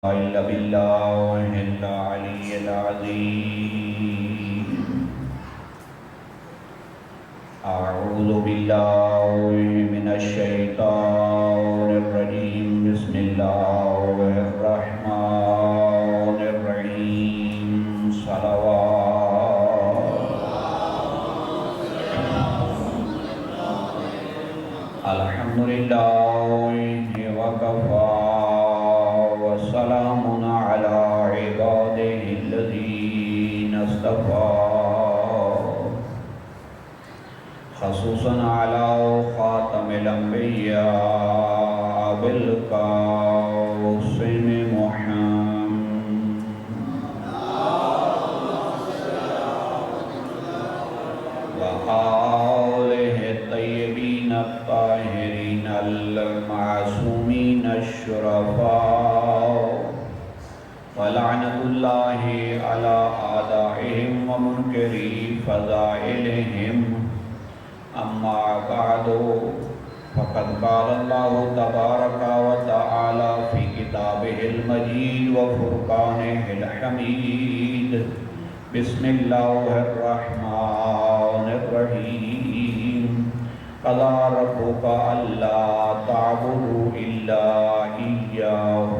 إلا بالله العلي العظيم. أعوذ بالله من الشيطان الرجيم. بسم الله الرحمن الرحيم. صلوات. الحمد لله وكفى وسلام على عباده الذين اصطفى خصوصا على خاتم الأنبياء بالقاسم محمد وآله الطيبين الطاهرين المعصومين الشرفاء ولعنة الله على أعدائهم ومنكري فضائلهم. أما بعد فقد قال الله تبارك وتعالى في كتابه المجيد وفرقانه الحميد. بسم الله الرحمن الرحيم. قضى ربك ألا تعبدوا إلا إياه.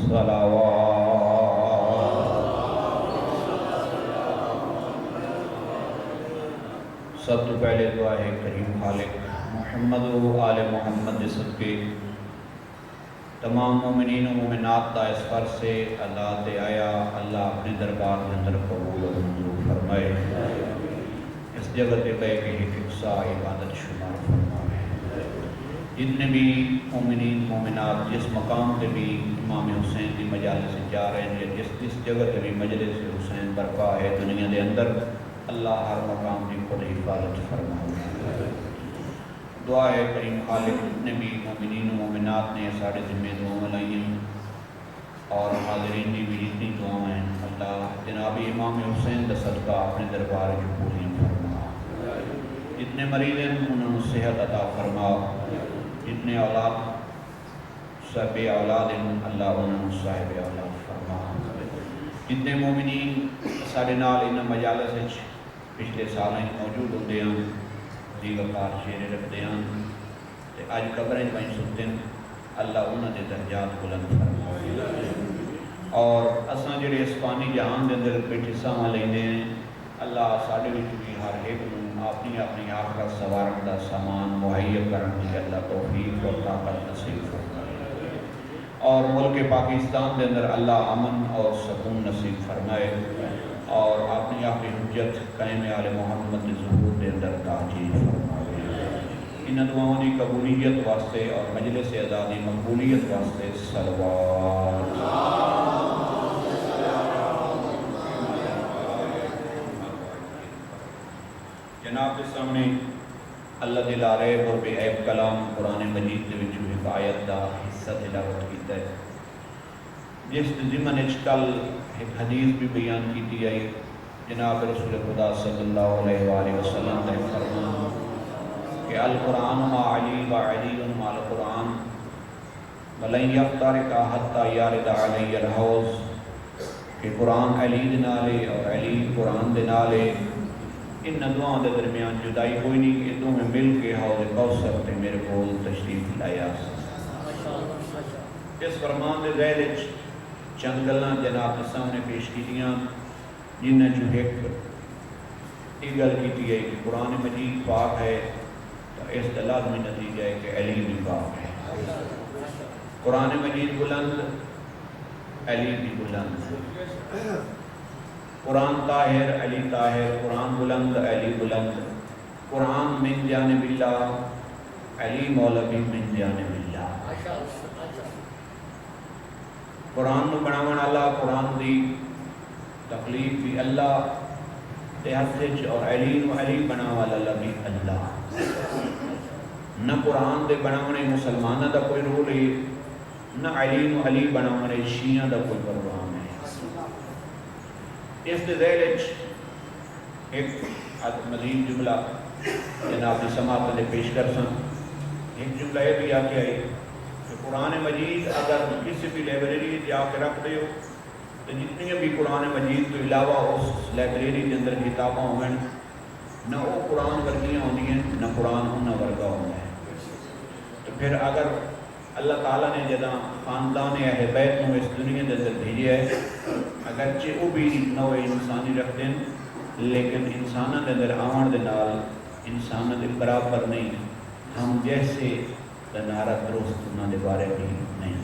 صلوات. سب تو پہلے دعا ہے کریم خالق محمد و آل محمد کے صدقے تمام مومنین و مومنات دا اس پر سے اللہ تے آیا اللہ اپنے دربار کے اندر قبول و منظور فرمائے. اس جگہ تے بے کے ایک حصہ عبادت شمار فرمائے. جتنے بھی مومنین مومنات جس مقام تے بھی امام حسین کی مجالس سے جا رہے ہیں، جس جگہ تے بھی مجلس حسین برپا ہے دنیا دے اندر، اللہ ہر مقام کی خود حفاظت فرمائے. دعا ہے کریم خالق جتنے بھی مومنین و مومنات نے ساڑھے ذمہ دعاؤں لائیں اور حاضرین کی بھی جتنی دعاؤں ہیں، اللہ جناب امام حسین دا صدقہ اپنے دربار جو پوریاں فرما. جتنے مریض ہیں انہوں نے صحت عطا فرما. جتنے اولاد صاحب اولاد ہیں اللہ انہوں نے صاحب اولاد فرما. جتنے مومنین ساڑھے نال انہوں مجالس پچھلے سالیں موجود ہوتے ہیں، دیگرکار شیرے رکھتے ہیں تے اج قبریں پائیں سکتے ہیں، اللہ انہوں نے درجات بلند فرمائے. اور اساں جڑے اس فانی جہان دے اندر بیٹھے ساواں لیندے ہیں، اللہ ساڈے وچ بھی ہر ایک نوں اپنی اپنی آخرت سوارن دا سامان مہیا کرن دی اللہ توفیق اور طاقت نصیب فرمائے. اور ملک پاکستان دے اندر اللہ امن اور سکون نصیب فرمائے اور اپنی اپنی حجت قائم آل محمد کے ظہور دے اندر تاجیل فرمائے. ان دعاؤں کی قبولیت واسطے اور مجلس آزادی مقبولیت واسطے صلوات. جناب کے سامنے اللہ دے لارے اور بے عیب کلام قرآن مجید دے وچ ایک آیت دا حصہ تلاوت کیتا ہے، جس ضمن وچ کل ایک حدیث بھی بیان کی آئی. جناب رسول خدا صلی اللہ علیہ وآلہ وسلم نے فرمایا کہ القرآن ما علی و علی ما القرآن ولن یفترق حتی یارد علی الحوض، کہ قرآن علی دے نالے اور علی قرآن دے نالے ان دعاؤں دے درمیان جدائی کوئی نہیں کہ دو میں مل کے حوض کوثر تے میرے کول تشریف لایا. اس فرمان دے ذیل وچ چند گلاں جناب کے سامنے پیش کیتیاں، جنہیں جو ایک گل کی ہے کہ قرآن مجید پاک ہے تو اس کا لازمی نتیجہ ہے کہ علی بھی پاک ہے. قرآن مجید بلند، علی بھی بلند. قرآن طاہر، علی طاہر. قرآن بلند، علی بلند. قرآن من جانب اللہ، علی مولا بھی من جانب اللہ. قرآن نو بناون اللہ، قرآن دی تخلیق بھی اللہ تے ہتھ وچ، اور علی نو علی بناون والا بھی اللہ. نہ قرآن دے بناونے مسلماناں دا کوئی رول ہے، نہ علی نو علی بناونے شیعہ دا کوئی پروگرام ہے. اس دے ذیل وچ ایک مزید جملہ جناب کی سماعت میں پیش کر سن. ایک جملہ یہ بھی آ کے آئی کہ قرآن مجید اگر کسی بھی لائبریری جا کے رکھ دے ہو تو جتنی بھی قرآن مجید تو علاوہ اس لائبریری کے اندر کتاباں ہوئیں نہ وہ قرآن ورگیاں ہوتی ہیں نہ قرآن انہاں ورگا ہوتا ہے. تو پھر اگر اللہ تعالیٰ نے جدہ خاندان اہل بیت کو اس دنیا کے اندر بھیجا ہے اگرچہ وہ بھی نوع انسانی رکھتے ہیں لیکن انسانوں کے اندر آن دے نال انسانوں کے برابر نہیں ہم جیسے نعرہ درست انہوں نے بارے بھی نہیں.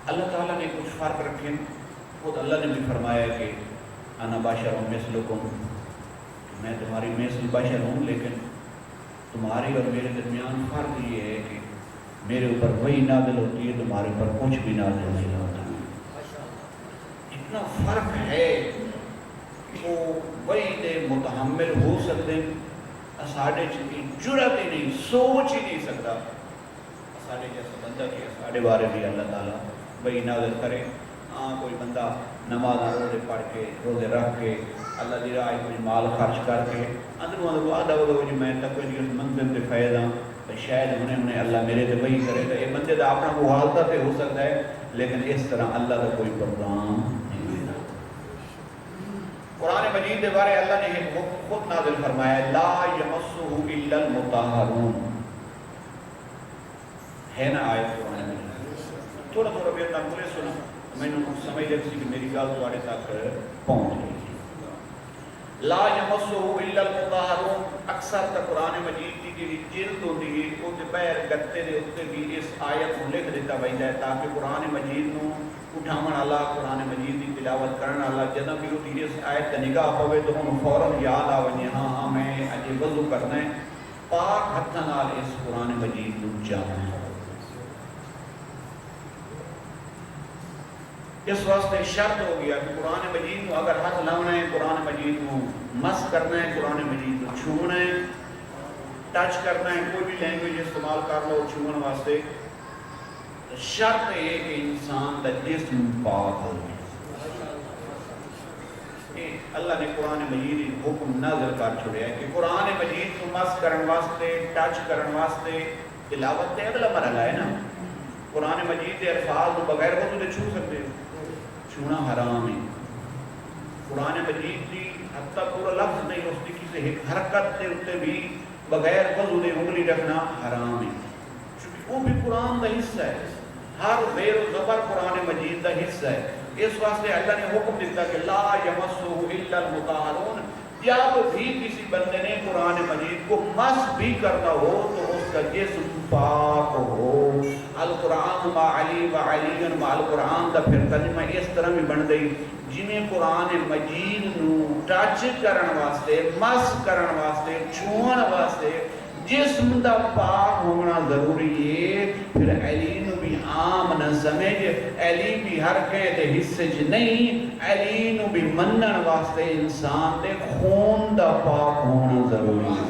اللہ تعالیٰ نے کچھ فرق رکھے خود اللہ نے بھی فرمایا کہ انا بشر مثلکم میں تمہاری مثل بشر ہوں لیکن تمہاری اور میرے درمیان فرق یہ ہے کہ میرے اوپر وہی نازل ہوتی ہے تمہارے اوپر کچھ بھی نازل نہیں ہوتا. اتنا فرق ہے کہ وہ وہی دے متحمل ہو سکتے ہیں ساڑھے چکی جرات ہی نہیں سوچ ہی نہیں سکتا ساڑھے جیسا بندہ کیا ساڑھے بارے بھی اللہ تعالیٰ وہی نازل کرے. کوئی بندہ نماز روزے پڑھ کے روزے رکھ کے اللہ دی راہ کوئی مال خرچ کر کے اندروں آدھا وہ جو میں تک کوئی اس منزل سے فائد ہوں شاید انہیں اللہ میرے سے وہی کرے گا. یہ بندے کا اپنا محالتہ سے ہو سکتا ہے لیکن اس طرح اللہ کا کوئی پروگرام نہیں. قرآن مجید کے بارے اللہ نے خود نازل فرمایا لا یمسہ الا المطہرون ہے نا آیت قرآن مجید. تھوڑا بھی اللہ مجھے سنا میں نے سمجھ لیا کہ میری گل تھوڑے تک پہنچ گئی. لا یمسہ الا المطہرون اکثر تک قرآن مجید کی جی جلد ہوتی ہے وہ بیر گتے دے اتنے بھی اس آیت کو لکھ دیتا وجہ ہے تاکہ قرآن مجید کو اٹھاون والا قرآن مجید کی تلاوت کرنے والا جدوں بھی وہ اس آیت کا نگاہ پوے تو انہوں فوراً یاد آ وجے ہاں میں اجے وضو کرنا ہے پاک ہتھاں نال اس قرآن مجید کو جانا ہے. اس واسطے شرط ہو گیا کہ قرآن مجید کو اگر ہاتھ لاؤنا ہے قرآن مجید کو مس کرنا ہے قرآن مجید کو چھونا ہے ٹچ کرنا ہے کوئی بھی لینگویج استعمال کر لو چھونے واسطے شرط ہے کہ انسان کا جسم پاک ہو. اللہ نے قرآن مجید حکم نازل کر چھوڑیا ہے کہ قرآن مجید کو مس کرن واسطے ٹچ کرن واسطے تلاوت تے اگلا مرحلہ ہے نا. قرآن مجید کے الفاظ کو بغیر وضو دے چھو سکتے ہو چھونا حرام ہے. قرآن مجید کی حتی پورا لفظ نہیں اس کی کسی حرکت کے اتنے بھی بغیر وضو دے انگلی رکھنا حرام ہے چونکہ وہ بھی قرآن کا حصہ ہے. ہر زیر و زبر قرآن مجید کا حصہ ہے. اس واسطے اللہ نے حکم دیتا کہ لا یمسہ الا المطہرون جب بھی کسی بندے نے قرآن مجید کو مس بھی کرنا ہو تو اس کا جسم پاک ہو. القرآن ما علی و علی ما القرآن کا پھر ترجمہ اس طرح بھی بن گئی جنہیں قرآن مجید نو ٹچ کرن واسطے مس کرن واسطے چھوان واسطے جسم دا پاک ہونا ضروری ہے. پھر علی نو بھی عام نہ سمجھ علی بھی ہر کہتے حصے چ نہیں علی نو بھی منن واسطے انسان دے خون دا پاک ہونا ضروری ہے.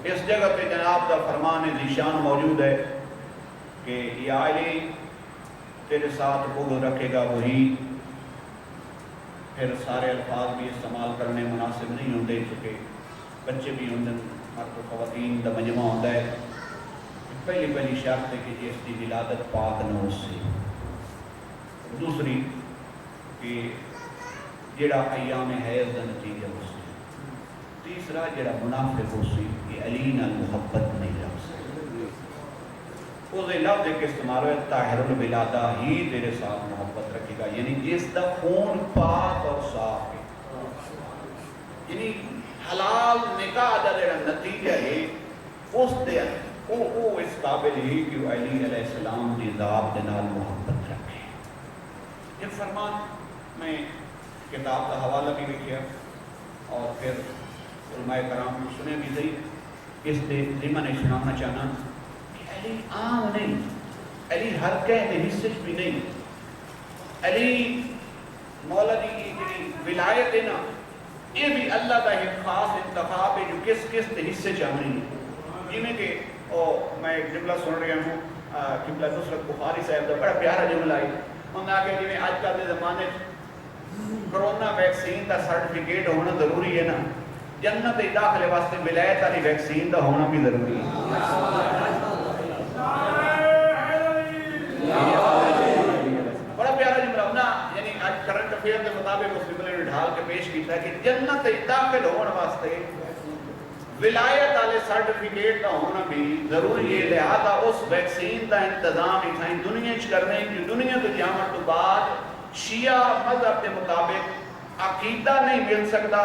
اس جگہ پہ جناب دا فرمان ذیشان موجود ہے کہ یا علی تیرے ساتھ بغض رکھے گا وہی. پھر سارے الفاظ بھی استعمال کرنے مناسب نہیں ہوتے چونکہ بچے بھی ہوتے مرد و خواتین دا مجمع ہوتا ہے. پہلی شرط ہے کہ جس کی ولادت پاک نہ ہو سی. دوسری کہ جڑا ایام حیض دا نتیجہ ہو سی. تیسرا جڑا منافق ہو سی کہ علی نال محبت نہیں رکھ سکتا. اس لفظ ایک استعمال ہے طاہر الولادہ ہی تیرے ساتھ محبت رکھے گا یعنی جس دا خون پاک اور صاف ہے. یعنی حلال نکاح دا جڑا نتیجہ ہے اس دے وہ اس قابل ہی کہ وہ علی علیہ السلام دی ذات دے نال محبت رکھے. یہ فرمان میں کتاب کا حوالہ بھی لکھیا اور پھر علماء کرام سنے بھی صحیح. اس دے ضمن میں سنانا چاہنا کہ علی عام نہیں علی ہر کہنے حصے بھی نہیں. علی مولا جی کی جڑی ولایت ہے نا یہ بھی اللہ کا ایک خاص انتخاب ہے جو کس دے حصے چاہنی ہے. جی کہ میں ایک جملہ سن رہا ہوں قبلہ نصرت بخاری صاحب کا بڑا پیارا جملہ ہے. انہوں نے آگے جی آج کل کے زمانے کرونا ویکسین کا سرٹیفکیٹ ہونا ضروری ہے نا، جنت کے داخلے واسطے ولایت والی ویکسین کا ہونا بھی ضروری ہے۔ بڑا پیارا جملہ ہونا، یعنی آج کرنٹ افیئر کے مطابق اس جملے نے ڈھال کے پیش کیتا ہے کہ جنت کے داخل ہونے واسطے ولایت والے سرٹیفکیٹ کا ہونا بھی ضروری ہے، لہذا اس ویکسین کا انتظام اتنا دنیا چ کرنے کی دنیا تو جامن تو بعد شیعہ مذہب کے مطابق عقیدہ نہیں مل سکتا،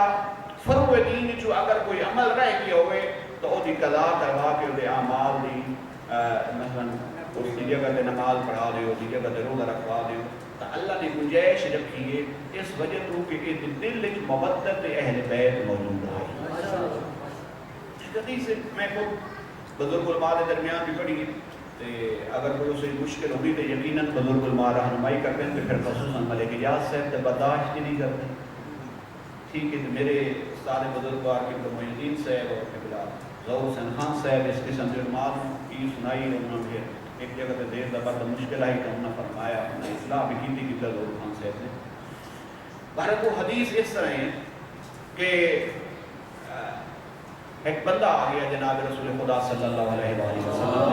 فروع دین چو اگر کوئی عمل رہ گیا ہوئے تو وہ دی قضا کروا کے وہ اعمال دی مثلا اس کی جگہ تے نماز پڑھا دیو، اس کی جگہ تے روزہ رکھوا دیو، تو اللہ نے گنجائش رکھی ہے اس وجہ تو کہ دل وچ مودت اہل بیت موجود ہے۔ حدیث میں خود بزرگ علماء کے درمیان بھی پڑھی تے اگر کوئی اسے مشکل ہوگی تو یقیناً بزرگ علماء رہنمائی کرتے ہیں، تو پھر خصوصاً ملک اجاز صاحب تے برداشت ہی نہیں کرتے۔ ٹھیک ہے، تو میرے استاد بزرگوار کے معین الدین صاحب اور قبلہ ظہور حسین خان صاحب اس قسم کے علماء کی سنائی، انہوں نے ایک جگہ تے دیر زبر مشکل آئی تو انہوں نے فرمایا، انہوں نے اصلاح بھی کی تھی قبلہ ظہور خان صاحب نے۔ بہرحال وہ حدیث اس طرح ہے کہ ایک بندہ آ گیا جناب رسول خدا صلی اللہ علیہ وآلہ وسلم،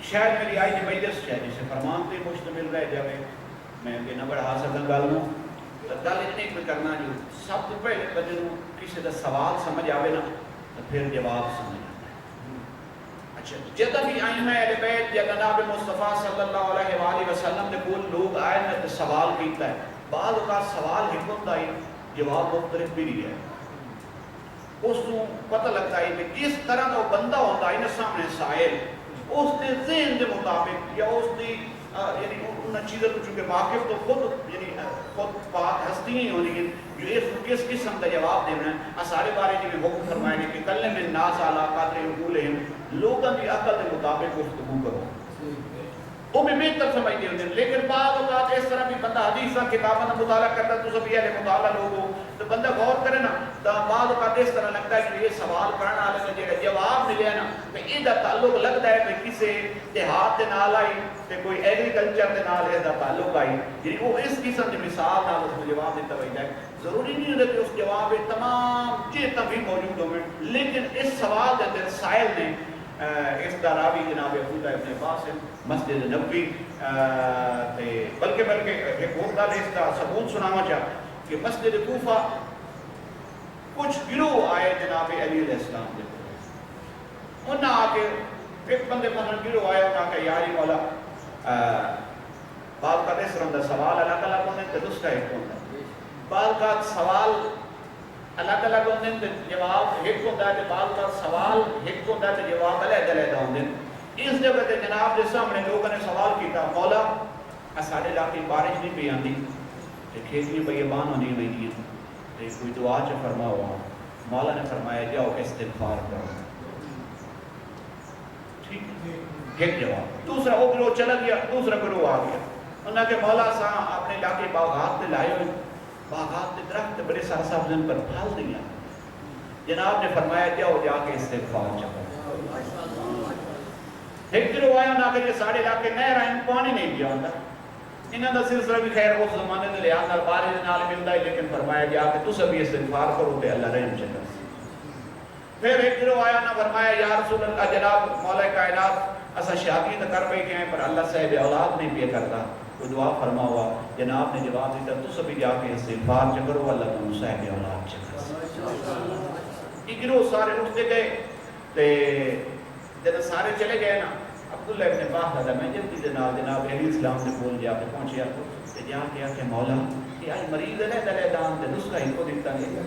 شاید میری آئی مجلس شاید جسے فرمان پہ مشتمل رہ جاوے، میں کہ نہ بڑھا سکتا گل ہوں، گل اتنی کوئی کرنا جو سب تو پہلے بندے کسی کا سوال سمجھ آوے نا تو پھر جواب سمجھ آتا ہے۔ اچھا جدہ بھی ائمہ اہل بیت یا جناب مصطفیٰ صلی اللہ علیہ وآلہ وسلم نے کول لوگ آئے نا تو سوال کیتا ہے، بعض اوقات سوال حکمت آئی جواب مختلف بھی نہیں ہے، اس کو پتہ لگتا ہے کہ جس طرح کا بندہ ہوتا ہے نا سامنے سائل، اس نے ذہن کے مطابق یا اس نے یعنی ان چیزوں کو چونکہ واقف تو خود یعنی خود پاک ہستی ہی ہونی ہے جو اس کو کس قسم کا جواب دینا ہے۔ سارے بارے جی میں حکم فرمائے کہ کلم الناس علی قدر عقولہم، لوگوں کی عقل کے مطابق گفتگو کرو، وہ بھی بہتر سمجھتے ہوتے ہیں۔ لیکن بعض اوقات اس طرح بھی بندہ حدیث کتابوں کا مطالعہ کرتا ہے، تو سب یہ مطالعہ لوگ ہو تو بندہ غور کرے نا تو بعض اوقات اس طرح لگتا ہے کہ یہ سوال کرنا والے نے جواب ملے نا تو یہ تعلق لگتا ہے کہ کسی دیہات کے نال آئی تو کوئی ایگریکلچر کے نال اس کا تعلق آئی، یعنی وہ اس قسم کی مثال نال اس کو جواب دیتا ہوتا ہے۔ ضروری نہیں ہوتا کہ اس جواب میں تمام چیزیں بھی موجود ہوں، لیکن اس سوال کے اندر سائل نے اس کا راوی جناب عبداللہ ابن عباس مسجد نبوی بلکہ ایک اور گل اس کا ثبوت سنانا چاہ کہ مسجد کوفہ کچھ گروہ آئے جناب علی علیہ السلام کے، انہوں آ کے ایک بندے مثلا گروہ آئے، انہوں نے کہا یا علی مولا بعض کا اس طرح کا سوال الگ الگ ہونے تو دوسرا ایک ہوتا ہے، بعض کا سوال الگ الگ ہوتے ہیں جواب ایک ہوتا ہے، بعض کا سوال ایک ہوتا ہے جواب علیحدہ علیحدہ ہوتے ہیں۔ اس جگہ تے جناب کے سامنے لوگوں نے سوال کیتا، مولا سارے علاقے بارش نہیں پی آتی، کھیتیاں بیابان ہونی ہوئی ہیں، کوئی دعا چ فرما ہوا، مولا نے فرمایا جاؤ استغفار کرو۔ ٹھیک ایک جواب، دوسرا وہ گروہ چلا گیا، دوسرا گروہ آ گیا، انہوں نے کہا مولا سا اپنے علاقے باغات تے لائے ہوئے، باغات کے درخت بڑے سارا سبزن پر پھل نہیں آتے، جناب نے فرمایا جاؤ جا کے استغفار چکو۔ ایک گروہ آیا انہوں نے کہا سارے علاقے نہر آئیں پانی نہیں پیا ہوتا، انہوں نے سلسلہ بھی خیر اس زمانے میں لحاظ نال بارش نال ملتا ہے، لیکن فرمایا جا کے تو سب استغفار کرو تے اللہ رحم چکر۔ پھر ایک گروہ آیا انہوں نے فرمایا یا رسول اللہ جناب مولا کائنات اسا شادی تو کر پہ گئے پر اللہ صاحب اولاد نہیں پیا کرتا، کوئی دعا فرما ہوا، جناب نے جواب دیتا تو سبھی جا کے استغفار چکرو اللہ تم صاحب اولاد چکر۔ یہ گروہ سارے اٹھتے گئے تے جب سارے چلے گئے نا عبداللہ ابن باہ میں جلدی جناب علیہ السلام نے بول جا کے پہنچیا تے جا کے آ کے مولا کہ آج مریض علیحدہ علیحدہ تے نسخہ ہی کو دیتا گیا۔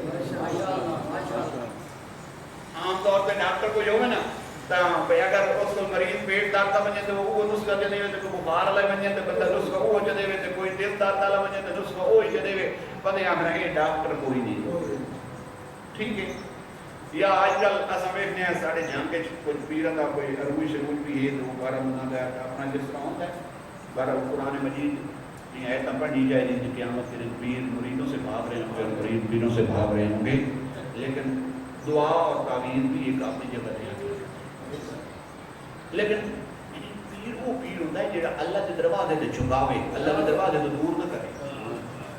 عام طور پہ ڈاکٹر کو جو ہے نا اگر اس کو مریض پیٹ دارتا بنے تو وہ نسخہ دے دے تو بخار والا بنے تو بندہ نسخہ وہ چ دے تو کوئی دل دارتا والا بنے تو نسخہ وہ چ دے، پتہ آخر یہ ڈاکٹر کوئی نہیں۔ ٹھیک ہے، یا آج کل اصل ویکھنے ہیں سارے جنگ کے کچھ پیروں کا کوئی عروج شروج بھی ہے تو بارہ بندہ کا اپنا جس طرح ہوتا ہے، بارہ قرآن مجید یہ آیتیں پڑھی جائے جن کی قیامت کے دن پیر مریدوں سے بھاگ رہے ہوں گے، مرید پیروں سے بھاگ رہے ہوں گے، لیکن دعا اور تعویذ بھی ایک اپنی جگہ ہے۔ لیکن پیر وہ پیر ہوتا ہے جڑا اللہ کے دروازے تے چکاوے، اللہ کے دروازے تو دور نہ کرے.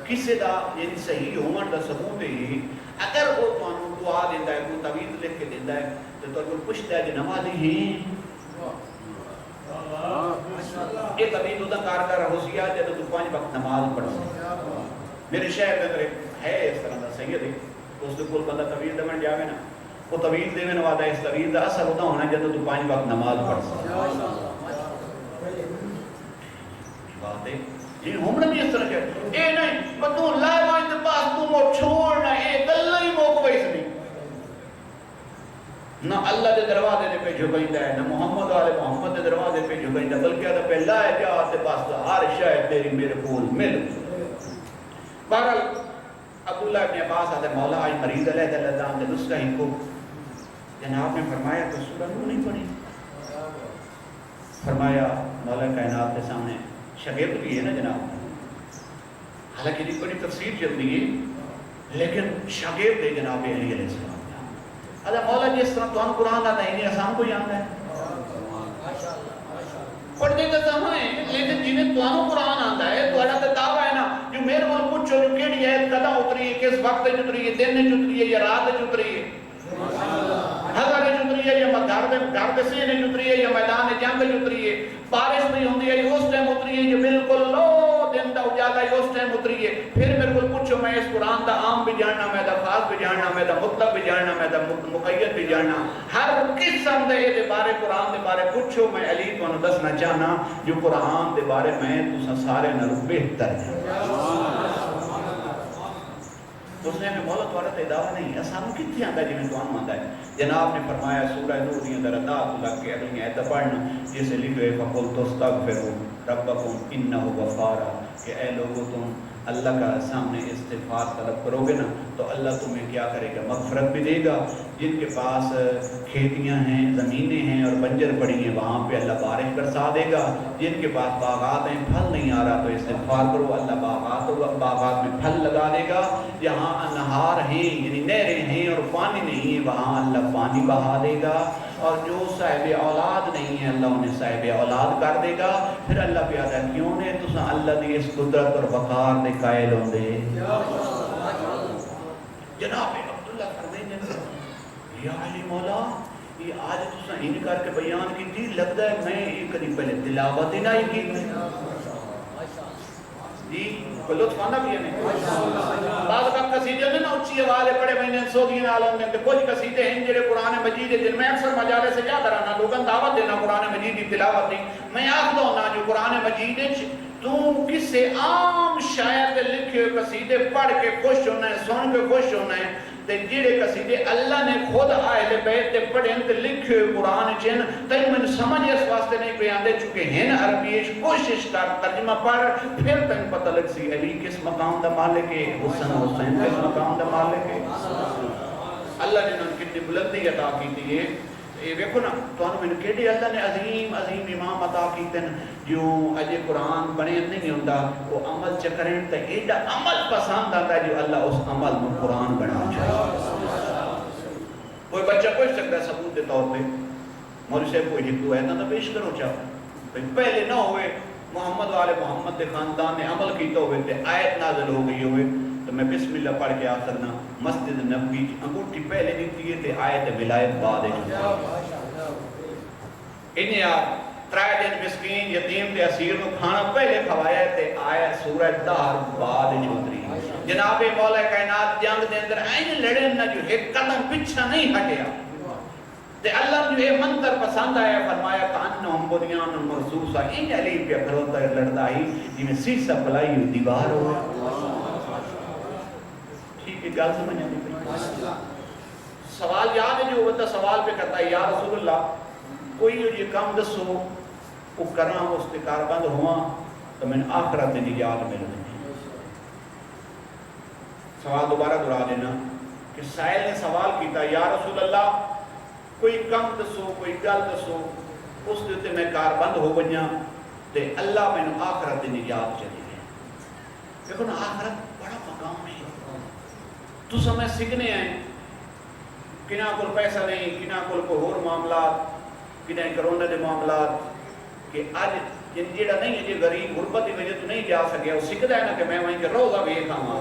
کسی دا یعنی صحیح ہون دا ثبوت ہے اگر وہ تانوں دعا دیندا ہے، کوئی تعویذ لکھ کے دیندا ہے تے تو پوچھدا ہے کہ نمازی ہیں یہ تعویذ ادا کار ہوسیا جب تو 5 وقت نماز پڑھو. میرے شہر کے اندر ہے اس طرح دا سید ہے، اس کے کول بندہ تعویذ دیون جاوے نا، وہ تعویذ دیون والا اس تعویذ دا اثر ہوتا ہونا جب تو 5 وقت نماز پڑھ سکتا. بات ہے جی ہم نے اس طرح کہا اے نہیں تو لائے وائن دے پاس تو مو چھوڑنا اے گلہ ہی موقع ویس نہیں. نہ اللہ دے دروازے دے پہ جھگائندہ ہے، نہ محمد آل محمد دے دروازے پہ جھگائندہ، بلکہ ادھا پہ لائے جا آتے پاس دا ہر شاید تیری میرے پول مل. بہرحال عبداللہ ابن عباس آتے مولا آج مریض علیہ اللہ دے نسخہ ہی کو جناب نے فرمایا تو سورہ نور نہیں پڑھی. فرمایا مولا کائنات کے سامنے شاگرد بھی ہے نا جناب، حالانکہ یہ بڑی تفسیر چلتی ہے لیکن شاگرد ہے جناب علی علیہ السلام. ادا مولا جس طرح تو ہم قرآن آتا ہے انہیں آسان کو یاد ہے پڑھنے کا سامنے ہے، لیکن جنہیں تو ہم قرآن آتا ہے تو اللہ کا دعویٰ ہے نا جو میرے کو پوچھو جو کیڑی ہے قدم اتری ہے، کس وقت اتری ہے، دن اتری ہے یا رات اتری ہے، ہزار اتری ہے یا گھر دے سینے اتری ہے یا میدان جنگ اتری ہے، بارش بھی ہوندی ہے اس ٹائم اتری ہے جو بالکل لو دن دا اجالا ہے اس ٹائم اتری ہے. پھر میرے کو پوچھو میں اس قرآن دا عام بھی جاننا، میں دا خاص بھی جاننا، میں دا مطلب بھی جاننا، میں دا مقید بھی جاننا، ہر قسم دے بارے قرآن دے بارے پوچھو میں علی تو انہوں دسنا چاہنا جو قرآن دے بارے میں تو سارے نرو بہتر ہے. اس نے ہمیں مولا توارت ادعا نہیں ہے سانو کتنی آندا جی میں تو آن آندا ہے. جناب نے فرمایا سورہ نور دی اندر ادا اللہ کے اگلی آیت پڑھنا جسے لکھے فقل تستغفروا ربکم انہ غفارا کہ اے لوگوں تم اللہ کا سامنے استغفار طلب کرو گے نا تو اللہ تمہیں کیا کرے گا، مغفرت بھی دے گا. جن کے پاس کھیتیاں ہیں، زمینیں ہیں اور بنجر پڑی ہیں وہاں پہ اللہ بارش برسا دے گا. جن کے پاس باغات ہیں پھل نہیں آ رہا تو استغفار کرو اللہ باغات میں پھل لگا دے گا. جہاں انہار ہیں یعنی نہریں ہیں اور پانی نہیں ہے وہاں اللہ پانی بہا دے گا. اور جو صاحب اولاد نہیں ہے اللہ انہیں صاحب اولاد کر دے گا. پھر اللہ پیادا کیوں نے تو اللہ دی اس قدرت اور وقار دے قائل ہوں دے. جناب عبداللہ فرمائیں یا علی مولا یہ آج تسا ان کر کے بیان کی تھی لگتا ہے میں ایک کدی پہلے تلاوت ہی نہیں کی جی کوئی لطف آنا بھی ہے نہیں. بعض کا قصیدے میں نا اچھی آوازیں پڑے میں نے سودین عالم نے کچھ قصیدے ہیں جنہیں قرآن مجید جن میں اکثر مجالے سے کیا کرانا لوگاں دعوت دینا قرآن مجید کی تلاوت نہیں. میں آخ دوں نا جو قرآن مجید تو کسے عام شاعر کے لکھے قصیدے پڑھ کے خوش ہونا ہے، سن کے خوش ہونا ہے. تے جڑے قصیدے اللہ نے خود اہل بیت تے پڑھن تے لکھے قرآن چن تین من سمجھ اس واسطے نہیں پہ آندے چکے ہیں عربیش کوشش کر ترجمہ پڑھ پھر تین پتہ لگ سی علی کس مقام دا مالک ہے، حسین کس مقام دا مالک ہے. اللہ نے ان کتنی بلندی عطا کی تھی ہے. یہ دیکھو نا تو انہوں نے کہتے اللہ نے عظیم عظیم امام عطا کیتے ہیں جو اجے قرآن بنے نہیں ہوتا وہ عمل چکریں تو ایڈا عمل پسند آتا ہے جو اللہ اس عمل میں قرآن بنا چاہتا. کوئی بچہ پوچھ سکتا ہے ثبوت کے طور پہ مولوی صاحب کوئی ہندو ہے نا پیش کرو چاہو پہلے نہ ہوئے محمد والے محمد کے خاندان نے عمل کیتا ہوئے تے آیت نازل ہو گئی ہوئے تو میں بسم اللہ پڑھ کے آ سکنا مسجد نبوی انگوٹھی پہلے دیتی ہے تے آیت ولایت بعد ہے. انہیں آپ ترائے دن مسکین یتیم تے اسیر نو کھانا پہلے کھوایا تے آیت سورہ دہر بعد چوتری. جناب مولا کائنات جنگ دے اندر این لڑن نہ جو ایک قدم پیچھا نہیں ہٹیا تے اللہ نے یہ منظر پسند آیا فرمایا کانہم بنیان مرصوصہ ان علی پہ کھلوتا لڑتا ہی جی میں سیسا پلائی ہوئی دیوار ہوا. ٹھیک ہے گل سمجھا نہیں. سوال یاد ہے جو بندہ سوال پہ کرتا ہے یا رسول اللہ کوئی یہ کام دسو وہ کرنا اس کے کار بند ہوا تو میں آخرت میں نجات مل گئی. سوال دوبارہ دہرا دینا کہ سائل نے سوال کیتا یا رسول اللہ کوئی کم دسو کوئی گل دسو اس دیتے میں کار بند ہو گیا تے اللہ میں آخرت دی نجات چلی گئی. دیکھو نا آخرت بڑا مقام ہے. تو سمیں سکھنے ہیں کنہ کل پیسہ نہیں کنہ کل کو اور معاملات کنہ کرونا دے معاملات کہ آج جہاں نہیں ہے جی غریب غربت کی وجہ تو نہیں جا سکیا وہ سکھتا ہے نا کہ میں وہیں کے روزہ ویکھ آواں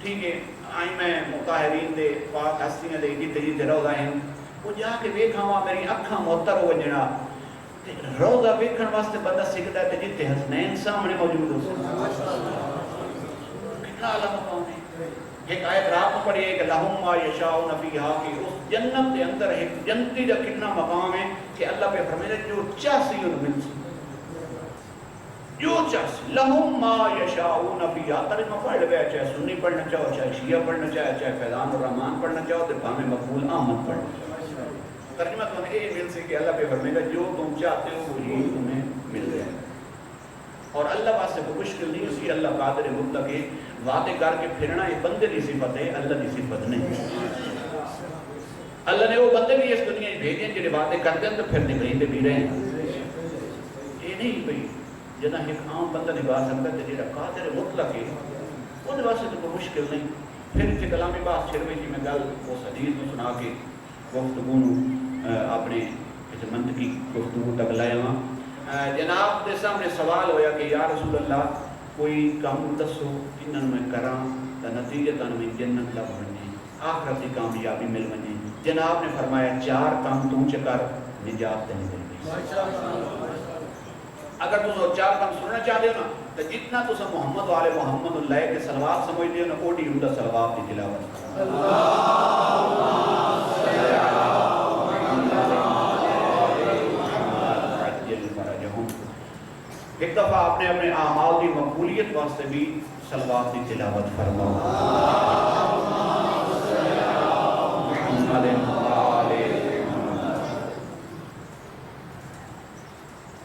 ٹھیک ہے آئی میں مطہرین دے پاک ہستیاں دے جتھے جتھے روزہ ہیں وہ جا کے ویکھ آواں میری اکھاں معطر ہو وجنا روزہ ویکھن واسطے بندہ سکھتا ہے کہ جتھے حسنین سامنے موجود ہو کتنا اعلیٰ مقام ہے ایک آیت رات میں پڑھی ہے کہ لہم ما یشاؤن فیہا کہ اس جنت کے اندر ایک جنتی کا کتنا مقام ہے کہ اللہ پہ فرمائے جو چاہسی ان مل سی جو چاہسی لہم ما یشاؤن فیہا ترجمہ پڑھ لے چاہے سنی پڑھنا چاہو چاہے شیعہ پڑھنا چاہے فیضان الرحمن پڑھنا چاہو تو بہمیں مقبول احمد پڑھنا چاہو ترجمہ تو نے یہ مل سے کہ اللہ پہ فرمائے جو تم چاہتے ہو وہی تمہیں مل جائے اور اللہ واسطے کوئی مشکل نہیں اسی اللہ قادر مطلق ہے وعدے کر کے پھرنا یہ بندے کی صفت ہے اللہ کی صفت نہیں اللہ نے وہ بندے بھی اس دنیا میں بھیجے جنہیں وعدے کرتے ہیں تو پھر نکلیں بھی رہے ہیں یہ نہیں بھئی جنا ایک عام بندہ نبھا سکتا ہے جنہیں قادر مطلق ہے وہ واسطے تو کوئی مشکل نہیں پھر اتنے کلامی بات چھڑوے کی میں گل اس حدیث میں سنا کے گفتگو اپنے منطقی گفتگو تک لائے ہاں جناب دے سامنے سوال ہویا کہ یا رسول اللہ کوئی کام دسو انہوں میں کراں تا نتیجتاً میں جنت لگ بنے آخرت کی کامیابی مل بنے جناب نے فرمایا 4 کام تو چکر نجات دے گی اگر تم 4 کام سننا چاہتے ہو نا تو جتنا تم محمد والے محمد اللہ کے صلوات سمجھتے ہو نا اوڈی ان کا صلوات کی تلاوت ایک دفعہ اپنے اپنے اعمال کی مقبولیت واسطے بھی صلوات کی تلاوت فرماؤ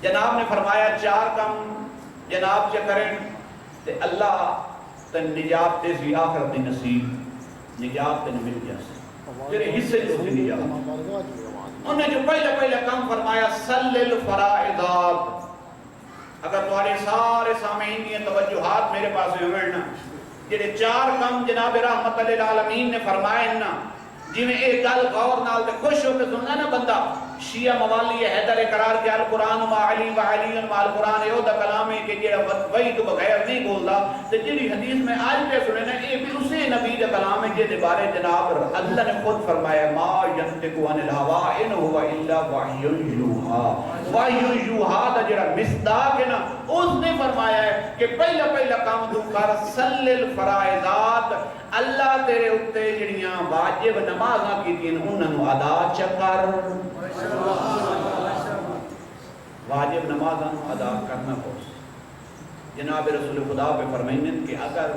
جناب نے فرمایا 4 کام جناب چا کریں تے اللہ تن نجات دے سی آخرت دی نصیب نجات تن مل جاسے تیرے حصے جو دی نجات انہیں جو پہلا کام فرمایا صلی الفرائضات اگر تمہارے سارے سامعین کی توجہات میرے پاس ہوئے نا جنہیں 4 کام جناب رحمت للعالمین نے فرمائے نا جی میں ایک گل غور نال تے خوش ہو کے سننا نا بندہ شیعہ موالی حیدر قرار کے القرآن ما علی و علی ما القرآن یہ دا کلام ہے کہ جڑا وہی تو بغیر نہیں بولدا تے جڑی حدیث میں آج پہ سنے نا یہ بھی اسی نبی دا کلام ہے جے بارے جناب اللہ نے خود فرمایا ما ينطق عن الهوى ان هو الا وحی یوحى وحی یوحى دا جڑا مصداق ہے نا اس نے فرمایا ہے کہ پہلا کام تو کر صلی الفرائضات اللہ تیرے اتے جڑیاں واجب نمازاں کیتیں انہاں ادا چکر واجب نمازاں ادا کرنا پوس جناب رسول خدا پہ فرمائیں کہ اگر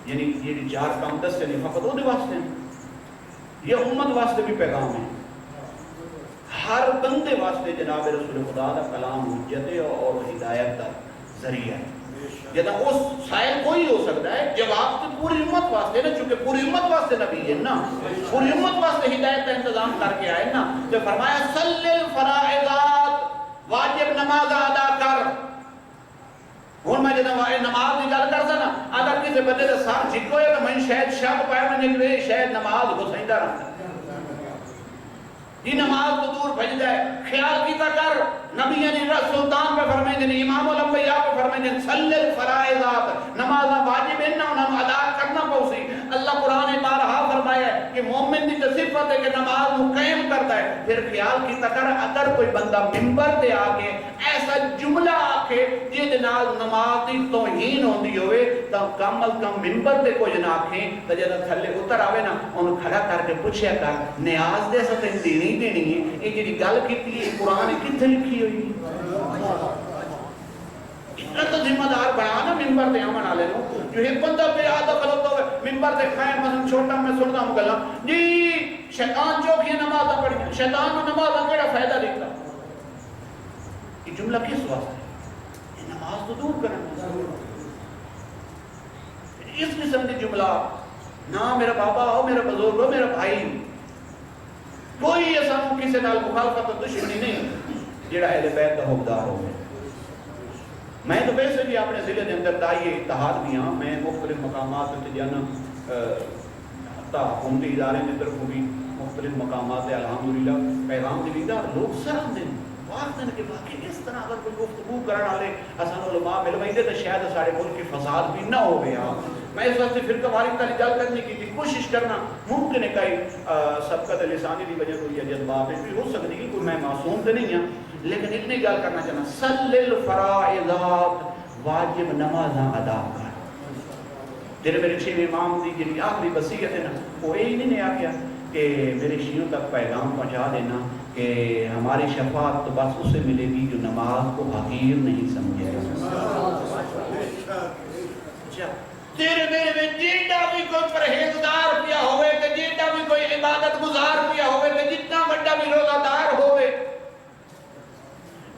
یعنی یہ 4 کام دستے نہیں فقط وہ واسطے یہ امت واسطے بھی پیغام ہے ہر بندے واسطے جناب رسول خدا دا کلام حجت اور ہدایت دا ذریعہ ہے جدا اس سائل کوئی ہو سکتا ہے جواب تو پوری امت واسطے نا چونکہ پوری امت واسطے نبی ہے نا پوری امت واسطے ہدایت کا انتظام کر کے آئے نا تو فرمایا صلی الفرائضات واجب نماز ادا کر ہوں میں جدا نماز کی گل کرتا نا اگر کسی بندے کا سر جھکو ہے تو میں شاید شک پایا میں نکلے شاید نماز گسائندہ رہتا یہ نماز تو دور بھجدا ہے خیال کیتا کر نبی یعنی سلطان پہ فرمائیں جن امام الانبیاء پہ فرمائیں جن صلی الفرائضات نماز واجب انہوں ادا کرنا پوسی اللہ قرآن بارہا فرمایا ہے کہ مومن دی صفت ہے کہ نماز مقیم کرتا ہے پھر خیال کیتا کر اگر کوئی بندہ منبر تے آ کے ایسا جملہ آکھے جہدے نال نماز دی توہین ہوندی ہوئے تو کم از کم منبر تے کوئی نہ آکھیں تو جب تھلے اتر آوے نا انہوں کھڑا کر کے پوچھیا کر نیاز دے ستے دینی دینی ہے یہ جی گل کیتی ہے قرآن کتنے لکھی ہوئی اتنا تو ذمہ دار بنا نا منبر تے آمن آلے نو جو ایک بندہ پہ آدھا خلط ہوئے منبر تے خیر مثلا چھوٹا میں سنتا ہوں گلا جی شیطان چوک یہ نمازہ پڑھیں شیطان میں نمازہ کیڑا فائدہ دیکھتا یہ جملہ کس واسطے یہ نماز تو دور کرنا اس قسم کے جملہ نہ میرا بابا ہو میرا بزرگ ہو میرا بھائی کوئی ایسا کسی نال مخالفت اور دشمنی نہیں جڑا اہل بیت کا حقدار ہو میں تو ویسے بھی اپنے ضلع کے اندر دائی اتحاد بھی ہاں میں مختلف مقامات تے جانا حتی حکومتی ادارے کی طرف بھی مختلف مقامات الحمدللہ پیغام دیدہ لوگ سرم دیں آخر کہ واقعی اس طرح اگر کوئی گفتگو کرنے والے اسان علماء مل ویندے تو شاید سارے ملک کے فساد بھی نہ ہو گیا. میں اس واسطے فرقہ واریت والی گل کرنے کی تھی. کوشش کرنا ممکن ہے کئی سبقت لسانی کی وجہ کوئی جذبات بھی ہو سکتی ہے, کوئی میں معصوم تو نہیں ہوں, لیکن اتنی گل کرنا چاہنا صلی الفرائضات واجب نمازاں ادا کر. تیرے میرے چھویں امام دی جی آخری وصیت ہے نا, وہ یہی نہیں آخیا کہ میرے شیعوں تک پیغام پہنچا دینا کہ ہماری شفاعت تو بس اسے ملے گی جو نماز کو حقیر نہیں سمجھے گا. تیرے میرے میں جیڑا بھی کوئی پرہیزگار پیا ہوئے کہ جیڑا بھی کوئی عبادت گزار پیا ہوئے کہ جتنا بڑا بھی روزہ دار ہوئے,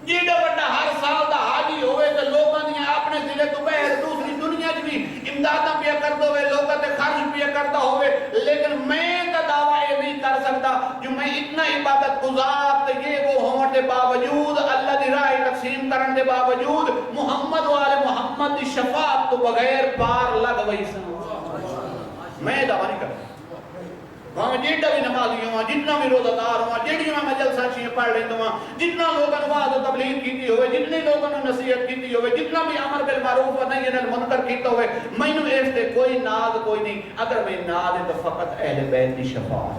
جیڑا بڑا ہر سال دا حاجی ہوئے کہ لوگاں دی اپنے ضلع تو بہر دوسری دنیا بھی امداداں پیا کرتا ہوئے, لوگاں تے خرچ پیا کرتا ہوئے, لیکن میں کا دعویٰ یہ نہیں کر سکتا جو میں اتنا عبادت گزار تے یہ وہ ہونے کے باوجود اللہ دی راہ تقسیم کرنے کے باوجود محمد و آل محمد دی شفاعت تو بغیر پار لگ وئی سن. میں دعویٰ نہیں کرتا میں جیڑا بھی نمازی ہوں, جتنا بھی روزہ دار ہوں, جیڑی میں جلسہ چیئے پڑھ لیتا ہوں, جتنا لوگوں نے وعظ و تبلیغ کیتی ہوئے, جتنے لوگوں نے نصیحت کیتی ہوئے, جتنا بھی امر بالمعروف و نہی عن المنکر کیتا ہوئے, میں نے اس سے کوئی ناز کوئی نہیں. اگر میں ناز ہے تو فقط اہل بیت دی شفاعت,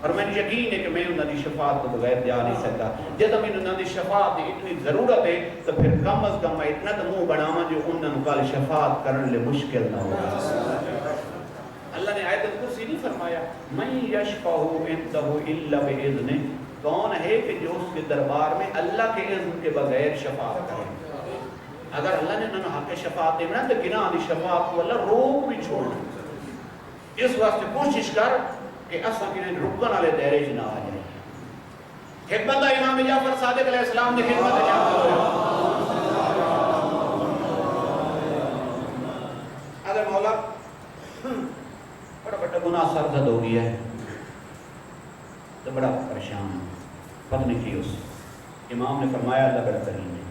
اور میں یقین ہے کہ میں انہوں نے شفاعت کو بغیر جا نہیں سکتا. جب میں انہوں نے شفاعت کی اتنی ضرورت ہے تو پھر کم از کم میں اتنا تو منہ بناواں جو انہوں نے کل شفاعت کرنے لئے مشکل نہ ہوگا. اللہ نے آیت الکرسی نہیں فرمایا من یشفع عنده الا باذنہ, کون ہے کہ جو اس کے دربار میں اللہ کے اذن کے بغیر شفاعت کرے. اگر اللہ نے انہوں حق شفاعت دینا تو گناہ دی شفاعت کو اللہ روک بھی چھوڑنا. اس واسطے کوشش کر کہ اصلا کی رکن والے دائرے نہ آ جائے. ایک بندہ امام جعفر صادق علیہ السلام نے خدمت جعفر اگر مولا بڑا بڑا گناہ سرزد ہو گیا ہے تو بڑا پریشان ہے, پتہ نہیں کی اس. امام نے فرمایا اللہ بڑا کریم ہے,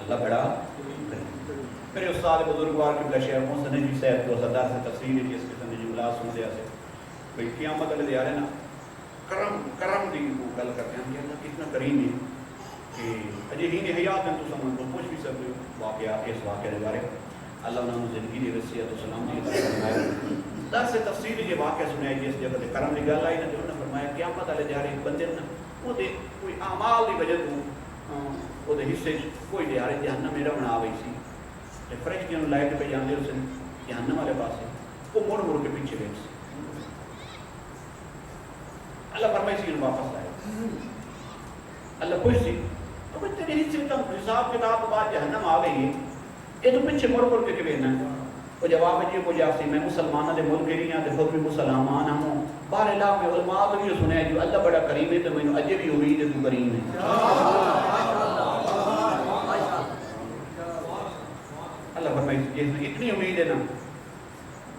اللہ بڑا کریم. میرے استاد بزرگوار قبلہ شیخ محسن نجوی صاحب کو صدر سے تفسیر ہے جس قسم نجوی اللہ سن دیا سے بھئی قیامت علیہ دیارے نا کرم دی وہ گل کرتے ہیں کہ اللہ کتنا کریم ہے کہ اجے ہی نے حیات ہیں تو سمجھ کو پوچھ بھی سکتے ہو واقعات اس واقعے کے بارے. اللہ انہوں نے زندگی دی وسیعت و سلام دی عطا فرمائے. در سے تفصیل یہ واقعہ سنائی جس جگہ تے کرم دی گل آئی نا, جو انہوں نے فرمایا قیامت والے دیہڑے ایک بندے نا وہ دے کوئی اعمال دی وجہ تو وہ دے حصے کوئی دیہڑے جہنم میرا بنا وئی سی تے فرشتیاں نوں لے کے پہ جاندے اس جہنم والے پاسے, وہ مڑ مڑ کے پیچھے ویکھ سی. اللہ فرمائی سی واپس لائے. اللہ پوچھ سی تو تیرے حصے کا حساب کتاب کے بعد جہنم آ گئی ہے, یہ تو پیچھے مڑ مڑ کے کہنا ہے. وہ جواب ہے وہ جاسی میں مسلمانوں دے ملک گئی ہوں تے خود بھی مسلمان ہوں. باہر علاقے میں علماء تو یہ سنے جو اللہ بڑا کریم ہے تو میں نے اجے بھی امید ہے تو کریم ہے. اللہ فرمائے جس میں اتنی امید ہے نا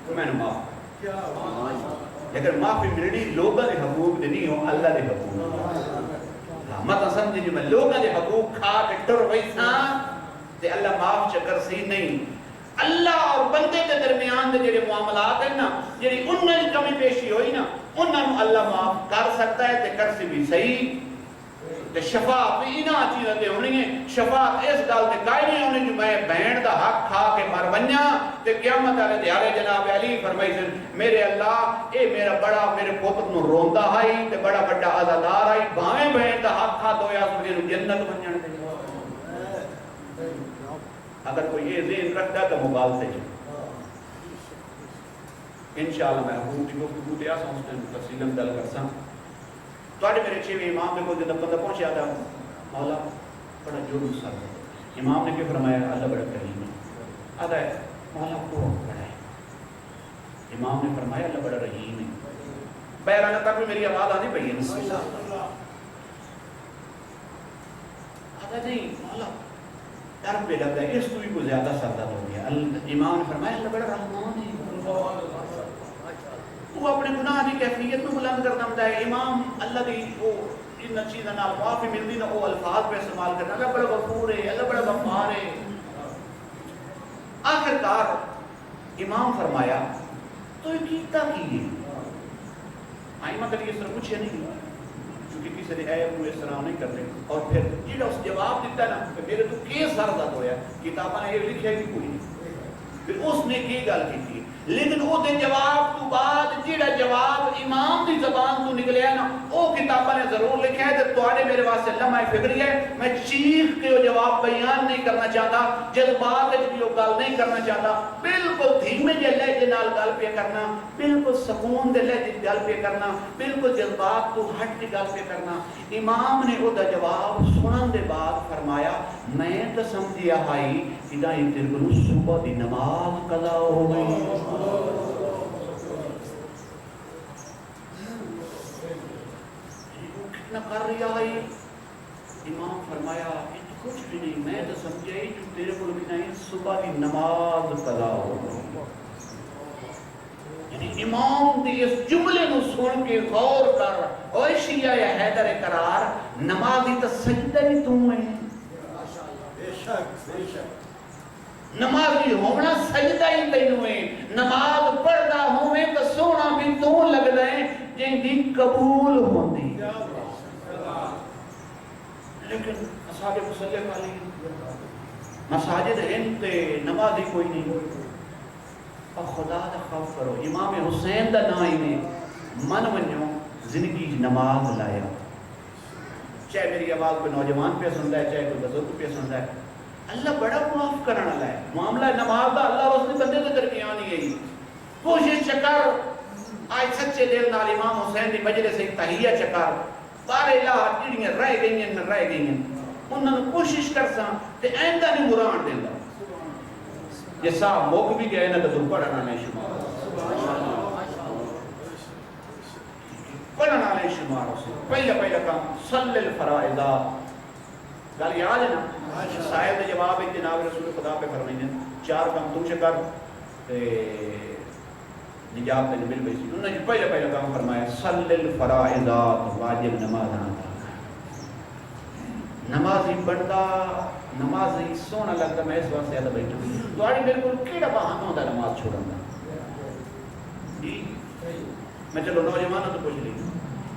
تو میں نے معاف کر, لیکن معافی ملنی لوگوں کے حقوق دے نہیں ہو, اللہ دے حقوق. مت سمجھے جو میں لوگوں کے حقوق کھا کے ٹر ویسا تے اللہ معاف چکر سی نہیں. اللہ اور بندے کے درمیان دے جڑے معاملات ہیں نا, جڑی انہاں دی کمی پیشی ہوئی نا, انہاں اللہ معاف کر سکتا ہے تے کر سی بھی صحیح. تے شفاعت بھی انہاں چیزاں تے ہونی ہے. شفاعت اس گل تے کائے نہیں ہونی جو میں بہن دا حق کھا کے مر ونجاں تے قیامت والے دیہڑے جناب علی فرمائی سن میرے اللہ اے میرا بڑا میرے پتر نو روندا آئی تے بڑا بڑا عزادار آئی, بھاویں بہن دا حق کھا دویا سو جنت ونجن دے. اگر کوئی یہ ذہن رکھتا ہے تو مبالتے ہیں. انشاءاللہ میں حقوق کی گفتگو دیا سا اس نے تفصیلاً دل کر سا. تو میرے چھویں امام نے کوئی جب بندہ پہنچا تھا مولا بڑا جرم سر ہے. امام نے کیا فرمایا اللہ بڑا کریم ہے. آدھا ہے مولا کو بڑا ہے. امام نے فرمایا اللہ بڑا رحیم ہے. بہرحال تک بھی میری آواز آنی پئی ہے. آدھا نہیں مولا ڈر پہ لگتا ہے اس کو بھی کوئی زیادہ سردر ہو گیا. امام نے فرمایا اللہ بڑا رحمان ہے. وہ اپنے گناہ کی کیفیت میں بلند کرنا ہوتا ہے. امام اللہ دی وہ ان چیزوں نال معافی ملتی نا وہ الفاظ پہ استعمال کرنا اللہ بڑا غفور ہے, اللہ بڑا غفار ہے. آخر کار امام فرمایا تو یہ کیتا کی ہے. آئمہ کبھی اس طرح پوچھے نہیں کیونکہ کسی نے اے وہ اس طرح نہیں کرتے. اور پھر جیڑا اس جواب دیتا ہے نا کہ میرے تو کیس سر درد ہویا کتاباں نے یہ لکھا بھی کوئی نہیں. پھر اس نے کی گل کی لیکن وہ دے جواب تو بعد جیڑا جواب امام دی زبان تو نکلیا نا وہ کتاباں نے ضرور لکھا ہے تے تواڈے میرے واسطے لمحہ فکری ہے. میں چیخ کے وہ جواب بیان نہیں کرنا چاہتا, جذبات وچ بھی وہ گل نہیں کرنا چاہتا, بالکل دھیمے جے لہجے نال گل پہ کرنا, بالکل سکون دے لہجے گل پہ کرنا, بالکل جذبات تو ہٹ کے گل پہ کرنا. امام نے وہ دا جواب سنن دے بعد فرمایا میں تو سمجھیا ہائی کہ یہ تیرے کو صبح دی نماز قضا ہو گئی. کتنا کر رہا ہے امام فرمایا کچھ بھی نہیں, میں تو سمجھا ہی جو تیرے کو نہیں صبح کی نماز قضا ہو گئی. یعنی امام دی اس جملے نو سن کے غور کر, اوے شیعہ یا حیدر قرار نمازی تو سجدہ ہی تو ہے. بے شک بے شک نمازی ہونا سجدہ ہی تینوں ہے, نماز پڑھدا ہوے تو سونا بھی تو لگدا ہے جن دی قبول ہوندی. لیکن اصحاب مسلم علی مساجد ہیں تے نمازی کوئی نہیں. اور خدا دا خوف کرو, امام حسین دا نام ہی نے من ونجو زندگی نماز لایا. چاہے میری آواز کوئی نوجوان پہ سنتا ہے, چاہے کوئی بزرگ پہ سنتا ہے, اللہ بڑا معاف کرنا ہے. معاملہ نماز دا اللہ اور اس نے بندے کے درمیان ہی ہے. کوشش چکر آج سچے دل نال امام حسین دی مجلس سے تحیہ چکر بارے لا جڑیاں رہ گئی ہیں انہوں نے کوشش کرساں تے آئندہ نہیں مران دیندا. یہ صاحب موک بھی گئے نا تو پڑھنا نہیں شمار, پڑھنا نہیں شمار. اسے پہلا کام صلی الفرائضات گل یاد ہے نا, صاحب نے جواب جناب رسول خدا پہ فرمائیں ہیں 4 کام تم سے کر نجات نے مل گئی. انہوں نے پہلا کام فرمایا صلی الفرائضات, واجب نماز. نمازی بندا نمازی سونا لگتا میں اس واسطے زیادہ بیٹھا ہوں. تواڈی بالکل کیڑا بہانہ ہوندا نماز چھوڑن دا؟ جی میں چلو نوجوانوں تو پوچھ لی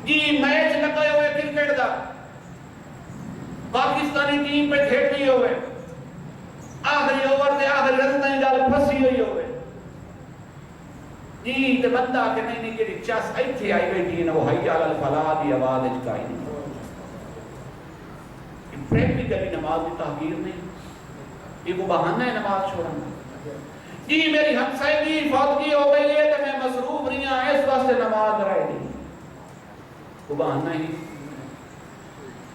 جی میچ لگائے ہوئے کرکٹ دا, پاکستانی ٹیم پہ کھیل رہی ہوئے, آخری اوور تے آخری رن تائیں گل پھسی ہوئی ہوئے جی, تے بندہ کہ نہیں کہ چس ایتھے آئی بیٹھی ہے, وہ حی علی الفلاح دی آواز وچ کائی نہیں. پریکٹیکلی نماز کی تحقیر نہیں, یہ وہ بہانہ ہے نماز چھوڑنا. جی میری ہمسائیگی فوتگی ہو گئی ہے تو میں مصروف نہیں ہوں اس واسطے نماز رہ گئی, وہ بہانہ ہی.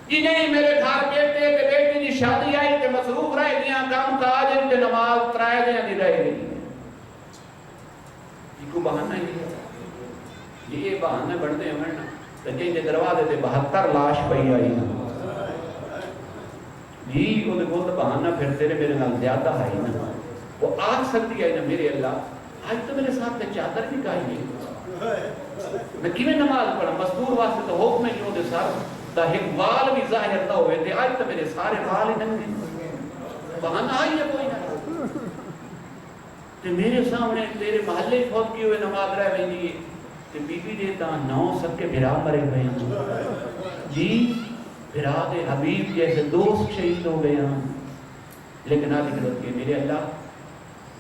جی نہیں میرے گھر بیٹے کے بیٹی کی شادی آئی تو مصروف رہ گیا کام کاج تے نماز ترائے دیں دی رہ گئی, یہ کو بہانہ ہی ہے. یہ بہانہ بڑھتے ہیں نا تو جن کے دروازے تے 72 لاش پئی آئی نا جی, وہ دے بہت بہانہ پھر تیرے میرے نال زیادہ ہے نا. وہ آگ سکتی ہے نا میرے اللہ آج تو میرے ساتھ تے چادر بھی کائی نہیں, میں کیویں نماز پڑھا مزدور واسطے تو حکم کیوں دے سر دا ایک وال بھی ظاہر نہ ہوئے تے آج تو میرے سارے وال ہی ننگے. بہانہ آئی ہے کوئی نہ تے میرے سامنے تیرے محلے فوت کیے ہوئے نماز رہ ویندی تے بی بی دے تا 9 سب کے بھرا مرے ہوئے جی, بھرا دے حبیب جیسے دوست شہید ہو گئے ہیں. لیکن آج حضرت کے میرے اللہ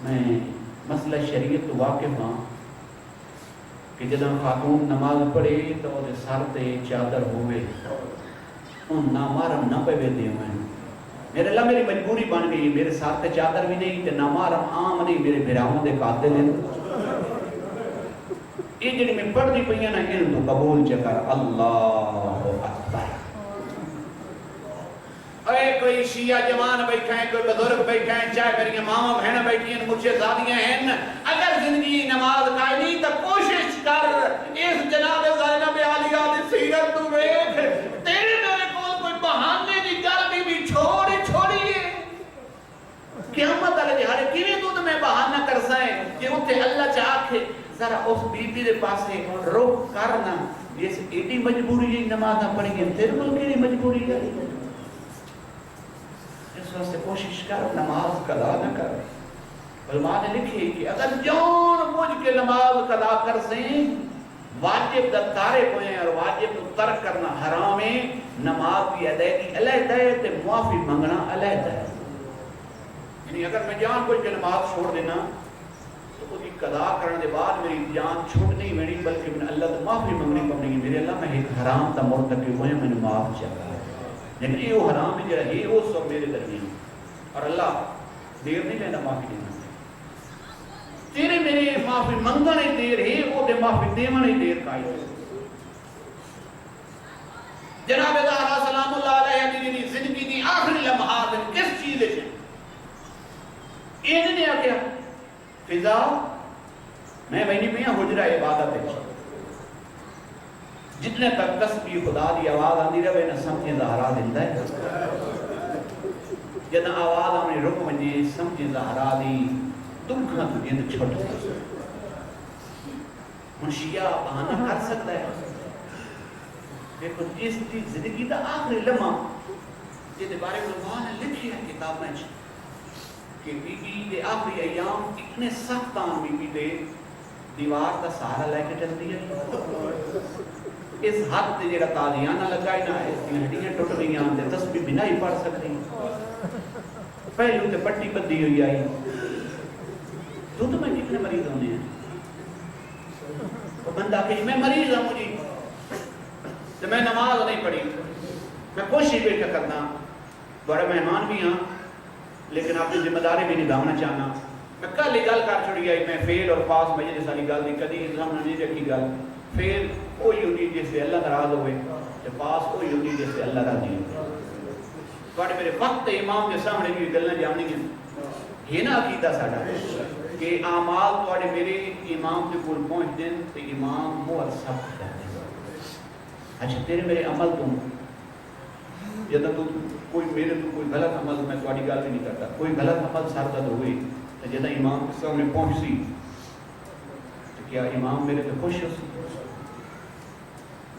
میں مسئلہ شریعت تو واقف ہاں کہ جدہ خاتون نماز پڑھے تو وہ سر تے چادر ہوئے ان نامارم نہ پہ بیدے ہوئے ہیں. میرے اللہ میری مجبوری بن گئی, میرے سر تے چادر بھی نہیں تے نامارم عام نہیں, میرے بھراؤں دے قاتل ہیں. یہ جنہی میں پڑھ دی پہیاں نا ان تو قبول چکر اللہ اکبر. اے کوئی شیعہ جوان بیٹھا ہے, کوئی بزرگ بیٹھا ہے, چاہے میری ماں بہن بیٹھی ہیں, مجھے زادیاں ہیں, اگر زندگی نماز کائے نہیں تو کوشش کر اس جناب زینب عالیہ دی سیرت تو ویکھ, تیرے میرے کول کوئی بہانے دی گل بھی چھوڑی ہے. قیامت والے دہاڑے کیویں تو میں بہانہ کرساں کہ اوتھے اللہ چاہ کے ذرا اس بی بی دے پاسے رخ کرنا, جس ایڈی مجبوری نماز نہ پڑھی ہے تیرے کول کیڑی مجبوری ہے. سے کوشش کر نماز قضا نہ کر. علماء نے لکھی کہ اگر جان بوجھ کے نماز قضا کر سیں واجب دا تارک ہوئے ہیں اور واجب کو ترک کرنا حرام ہے. نماز کی ادائیگی علیحدہ ہے تے معافی منگنا علیحدہ ہے. یعنی اگر میں جان کوئی نماز چھوڑ دینا تو وہ قضا کرنے کے بعد میری جان چھوٹ نہیں مینی بلکہ میں اللہ تو معافی منگنی پڑنی میرے اللہ میں ایک حرام تا مرتکب ہوئے میں نے معاف چاہتا ہے. لیکن یہ وہ حرام ہے جڑا یہ وہ سب میرے درمیان اور اللہ دیر نہیں لینا معافی دینا. تیرے میرے معافی منگنے دیر ہے وہ دے معافی دیونے دیر کا ہے. جناب زہرا سلام اللہ علیہ دی زندگی دی آخری لمحات کس چیز ہے یہ نہیں آکیا فضا میں بہنی پہ حجرہ عبادت ہے جتنے تک تسبیح خدا دی آواز آندی رہے نہ سمجھے زہرا زندہ ہے. جتنا آواز آنے رک ونجے سمجھے زہرا دی دکھا تو جند چھوٹ سکتا ہے. منشیہ بہانہ کر سکتا ہے. لیکن اس کی زندگی دا آخری لمحہ جہاں بارے میں علماء نے لکھی ہے کتاب میں کہ بی بی دے آخری ایام اتنے سختان بی بی دے دیوار کا سہارا لے کے چلتی ہے. اس حد تے جڑا تالیانہ لگائی نہ ہے اس کی ہڈیاں ٹوٹ گئی ہیں تسبیح بھی نہیں پڑھ سکتی. پہلے تے پٹی بدی ہوئی آئی تو میں کتنے مریض ہونے ہیں. وہ بندہ کہ میں مریض ہوں جی تو میں نماز نہیں پڑھی میں کوشش بیٹھا کرنا بڑے مہمان بھی ہاں لیکن اپنی ذمہ داری بھی نبھانا چاہنا. میں کل ہی گل کر چھڑی آئی میں فیل اور پاس مجھے ساری گل نہیں کدی اسلام نے نہیں رکھی گل. فیل وہی ہوتی جس سے اللہ ناراض ہوئے تو پاس وہی ہوتی جس سے اللہ راضی ہوئے. بڑے میرے وقت امام کے سامنے بھی گلنا جاننی ہیں یہ نا عقیدہ ساڈا کہ اعمال تواڈے میرے امام کے کول پہنچ دین تے امام مہر سب کر دے. اچھا تیرے میرے عمل تو جدہ تو کوئی میرے تو کوئی غلط عمل میں تواڈی گل بھی نہیں کرتا کوئی غلط عمل سرزد ہوئے تو جدہ امام کے سامنے پہنچ سی تو کیا امام میرے پہ خوش ہو سی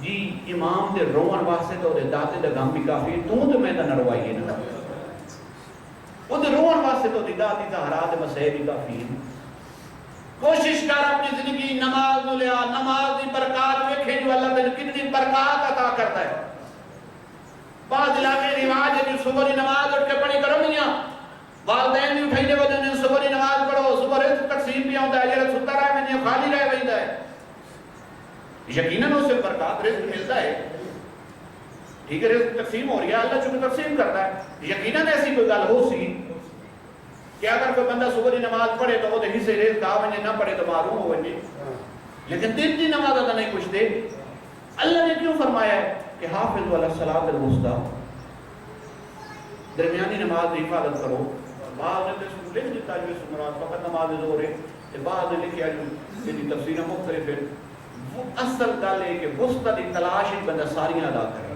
جی امام دے روان واسطے تو دے داتے دا غم بھی کافی ہے تو میں نہ روائیے نا وہ دے روان واسطے تو دی داتی زہرا دے مسئلے بھی کافی ہے. کوشش کر اپنی زندگی نماز نو لیا نماز دی برکات ویکھے جو اللہ تینے کتنی برکات عطا کرتا ہے. بعض علاقے رواج ہے جو صبح نماز اٹھ کے پڑھی کرو میاں والدین بھی اٹھائی دے وجہ نے صبح نماز پڑھو صبح رزق تقسیم بھی آتا ہے جڑا ستا رہا ہے میں خالی رہ ویندا ہے یقیناً اس سے برکات رزق ملتا ہے. ٹھیک ہے رزق تقسیم ہو رہی ہے اللہ چونکہ تقسیم کرتا ہے یقیناً ایسی کوئی گل ہو سی کہ اگر کوئی بندہ صبح کی نماز پڑھے تو وہ حصے رزق آ ونجے نہ پڑھے تو معلوم ہو ونجے. لیکن دن کی نماز ادا نہیں کچھ دے. اللہ نے کیوں فرمایا ہے کہ حافظ علی الصلاۃ الوسطیٰ درمیانی نماز کی حفاظت کرو. بعض نے اس کو لکھ دیتا جو اس مراد فقط نماز ظہر ہے بعض نے لکھا جو اس کی تفسیر مختلف ہے. وہ اصل گل ہے کہ وسطیٰ کی تلاش ایک بندہ ساریاں ادا کرے.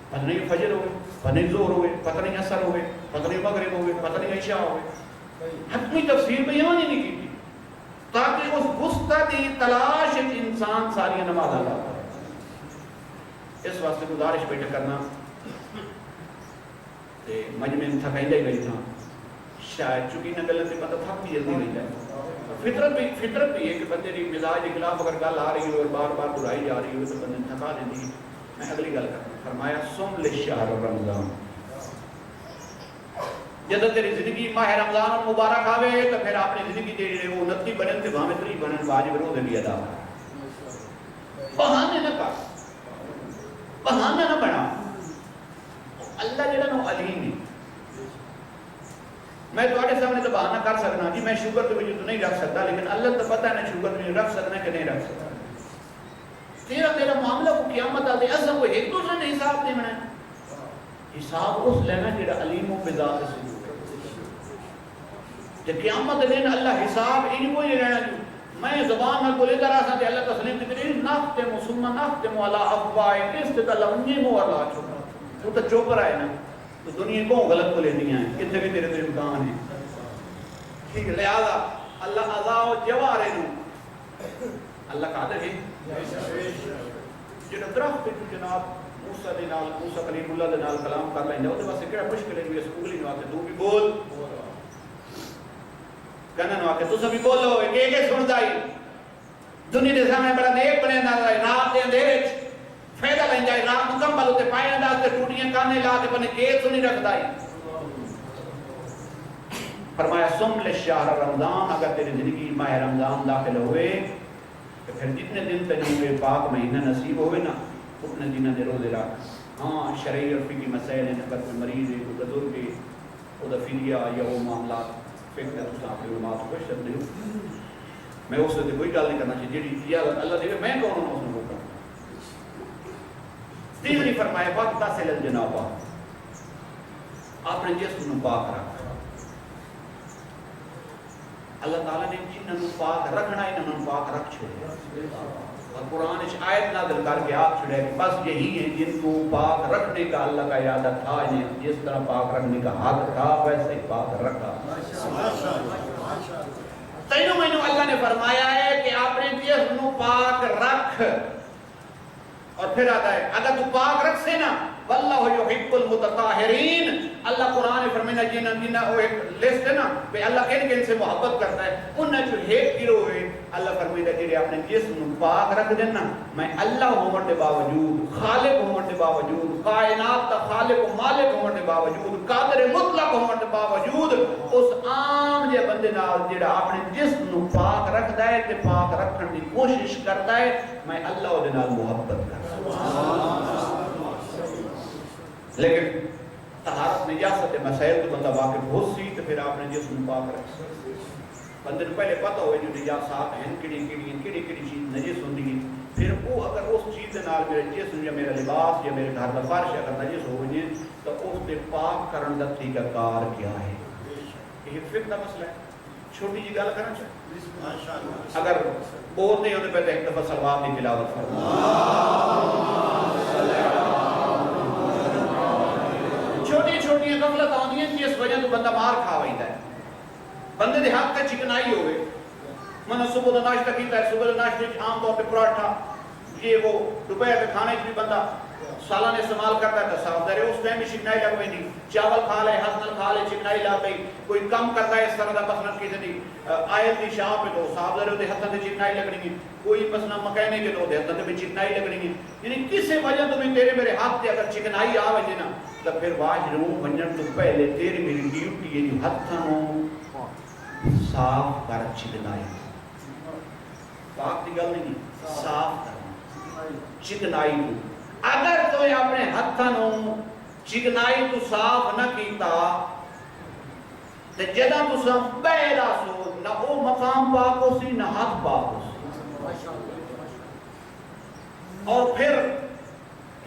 پتہ نہیں فجر ہوئے پتہ نہیں ظہر ہوئے پتہ نہیں عصر ہوئے پتہ نہیں مغرب ہوئے پتہ نہیں عشاء ہوئے حتمی تفسیر بیان ہی نہیں کی تھی تاکہ اس وسطیٰ کی تلاش ایک انسان ساریاں نماز ادا کرے. اس واسطے گزارش بیٹھا کرنا مجمع میں تھکائی دے گئی تھا شاید چونکہ نہ گلت سے پتہ تھک بھی جلدی نہیں جائے. فطرت بھی ہے کہ بندے کی مزاج کے خلاف اگر گل آ رہی ہو اور بار بار دہرائی جا رہی ہو تو بندے تھکا دیتی ہے. میں اگلی گل کرتا ہوں فرمایا سم للشہر رمضان جدہ تیری زندگی ماہ رمضان مبارک آوے تو پھر اپنی زندگی دے وہ 29 بنن تے 32 بنن واجب روزے بھی ادا بہانے نہ کر بہانہ نہ بنا. اللہ جڑا نو علیم ہے میں تواڈے سامنے تو بہانہ کر سکنا جی میں شوگر تو وجود نہیں رکھ سکتا لیکن اللہ تو پتہ ہے نا شوگر نہیں رکھ سکنا کہ نہیں رکھ سکتا. تیرا معاملہ کو قیامت آتے اصلا کوئی ایک دوسرے نے حساب دینا ہے. حساب اس لینا جڑا علیم و بذات سے جب قیامت دن اللہ حساب ان کو ہی رہنا جو میں زبان میں بولے در آسان تے اللہ تسلیم تے کریں نختم ثم نختم علی افواہہم اس تے تلمیم و اللہ چھوڑا تو تو چوپ رہا ہے نا تو دنیا کو غلط بولے دیا ہیں کتنے بھی تیرے امکان ہیں. ٹھیک ہے لہذا اللہ عزا و جوارے نو اللہ قادر ہے جنہوں درخت جو جناب موسیٰ دے نال موسیٰ کلیم اللہ دے نال کلام کر لیں وہ دے واسے کہڑا مشکل ہے جو اس اگلی نو آتے تو بھی بول کہنا نو آکے تو سبھی بولو ایک ایک سن دائی دنیا دے سامنے بڑا نیک بنے نہ رہے رات دے اندھیرے فائدہ لیں جائے رات مکمل ہوتے پائے انداز تے ٹوٹیاں کانے لا کے بنے گیت سنی رکھ دائی فرمایا سم لے شہر رمضان اگر تیری زندگی ماہ رمضان داخل ہوئے تو پھر جتنے دن تجھے پاک مہینہ نصیب ہوئے نا اتنے دنوں دے روزے رکھ ہاں شرعی اور فقہی مسائل ہیں اگر کوئی مریض ہے کوئی بزرگ ہے وہ دفیلیہ یا وہ معاملات فکر ہے تو آپ کے علماء کو شد نہیں میں اس سے کوئی گل نہیں کرنا چاہیے جیڑی یا اللہ دے میں کون ہوں اس نے وہ کرنا تیسری فرمایا بات تصل الجنابہ اپنے جسم پاک رکھ اللہ تعالیٰ نے جنہوں پاک رکھنا ہے انہوں پاک رکھ چھوڑے اور قرآن اس آیت نازل کر کے آپ چھوڑے کہ بس یہی ہے جن کو پاک رکھنے کا اللہ کا ارادہ تھا انہیں جس طرح پاک رکھنے کا حق تھا ویسے ہی پاک رکھا تینوں مہینوں اللہ نے فرمایا ہے کہ آپ نے جسم پاک رکھ اور پھر آتا ہے اگر تو پاک رکھ سے نا واللہ یحب المتطہرین اللہ قرآن فرمائنا جنہ وہ ایک لسٹ ہے نا کہ اللہ کن سے محبت کرتا ہے انہیں جو ایک گروہ ہوئے اللہ فرمائنا جنہیں اپنے جسم پاک رکھ دینا میں اللہ ہونے باوجود خالق ہونے باوجود کائنات کا خالق و مالک ہونے باوجود قادر مطلق ہونے باوجود اس عام جے بندے نال جڑا اپنے جسم پاک رکھدا ہے تے پاک رکھن دی کوشش کرتا ہے میں اللہ دے نال محبت کرتا ہوں لیکن طہارت نجاست مسائل تو بندہ واقف ہو سی تو پھر آپ نے جسم پاک رکھ بندے پہلے پتہ ہوئے جو نجاسات ہیں کڑی چیز نجس ہوندی ہے پھر وہ اگر اس چیز کے نال میرے جسم یا میرا لباس یا میرے گھر کا فرش اگر نجس ہو گئے تو اس کے پاک کرن دا طریقہ کار کیا ہے یہ فقہ دا مسئلہ ہے چھوٹی جی گل کرنا چاہیے اگر بول نہیں ہوتے پہلے ایک دفعہ صلوات کی تلاوت چھوٹی غفلت آتی ہیں جس وجہ تو بندہ مار کھا ویتا ہے بندے دے ہاتھ تے چکنائی ہوئے میں نے صبح دا ناشتہ کیتا ہے صبح دا ناشتے عام طور پہ پراٹھا یہ وہ دوپہر کے کھانے بھی بندہ سالن استعمال کرتا ہے تو صاف دے اس ٹائم بھی چکنائی لگ گئی نہیں چاول کھا لے ہاتھ نال کھا لے چکنائی لگ گئی کوئی کم کرتا ہے اس طرح دا مثلا کسی دی آیت دی شام پہ تو صاف دے دے ہاتھ تے چکنائی لگنی ہے کوئی مثلا مکینے کے تو دے ہاتھ تے چکنائی لگنی ہے یعنی کسی وجہ تو تیرے میرے ہاتھ تے اگر چکنائی آ وجے نا تو پھر واجروں ونجن تو پہلے تیری میری ڈیوٹی ہے جو ہاتھوں صاف کر چکنائی پاک دی گل نہیں صاف کرنا چکنائی کو اگر تو اپنے ہاتھوں چکنائی تو صاف نہ کیتا تو جدہ تو صاف بیرا سو نہ او مقام پاک ہو سی نہ ہاتھ پاک ہو سی اور پھر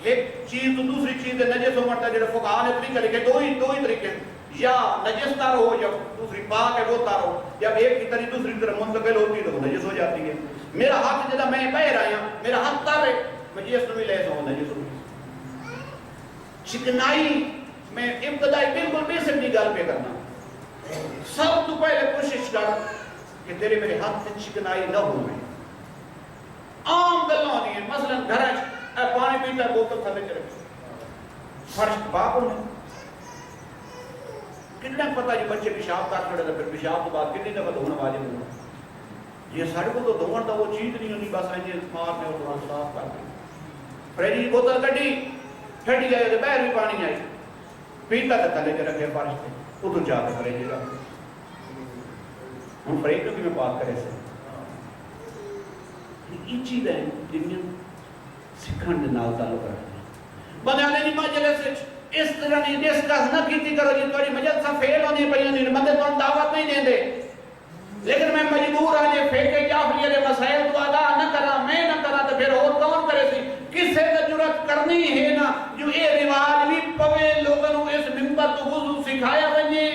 ایک چیز تو دوسری چیز نجس ہو مرتا ہے جب فقہاء نے طریقہ لکھے دو ہی طریقے یا نجس تار ہو یا دوسری پاک ہے وہ تار ہو جب ایک کی طرح دوسری طرح منتقل ہوتی ہے تو نجس ہو جاتی ہے میرا ہاتھ جدہ میں بہ رہا ہوں میرا ہاتھ تار ہے میں جیس نمی لے سا ہوں نجس ہو چکنائی میں ابتدائی بالکل بیسک کی گل پہ کرنا سب تو پہلے کوشش کر کہ تیرے میرے ہاتھ سے چکنائی نہ ہو میں عام گلوں ہوتی ہیں مثلا گھر پانی پیتا ہے بوتل تھلے چلے فرش پاک ہونے کتنا پتہ یہ بچے پیشاب کر کھڑے تھے پھر پیشاب تو بعد کتنی دفعہ دھونا واجب ہونا یہ سارے کو تو دھونا تھا وہ چیز نہیں ہوتی بس ایسے مارنے اور دھونا صاف کر کے فریجی کی بوتل کٹی ٹھنڈی جائے تو باہر بھی پانی آئی پیتا تھا تھلے چلے رکھے فرش پہ ادھر جا کے فریجی رکھ ہم فریج کو بھی میں پاک کرے سے یہ چیز ہے جنہیں سکھن دے نال تعلق رکھتے ہیں بندے نے مجلس اس طرح نہیں ڈسکس نہ کیتی کرو جی تھوڑی مجلساں فیل ہونے پڑی نہیں بندے تو دعوت نہیں دیں دے لیکن میں مجبور ہوں یہ فقہ جعفریہ کے مسائل تو آگاہ نہ کرا میں نہ کرا تو پھر اور کون کرے سی کسے کا جرات کرنی ہے نا جو اے رواج بھی پوے لوگوں اس منبر تو وضو سکھایا بنجے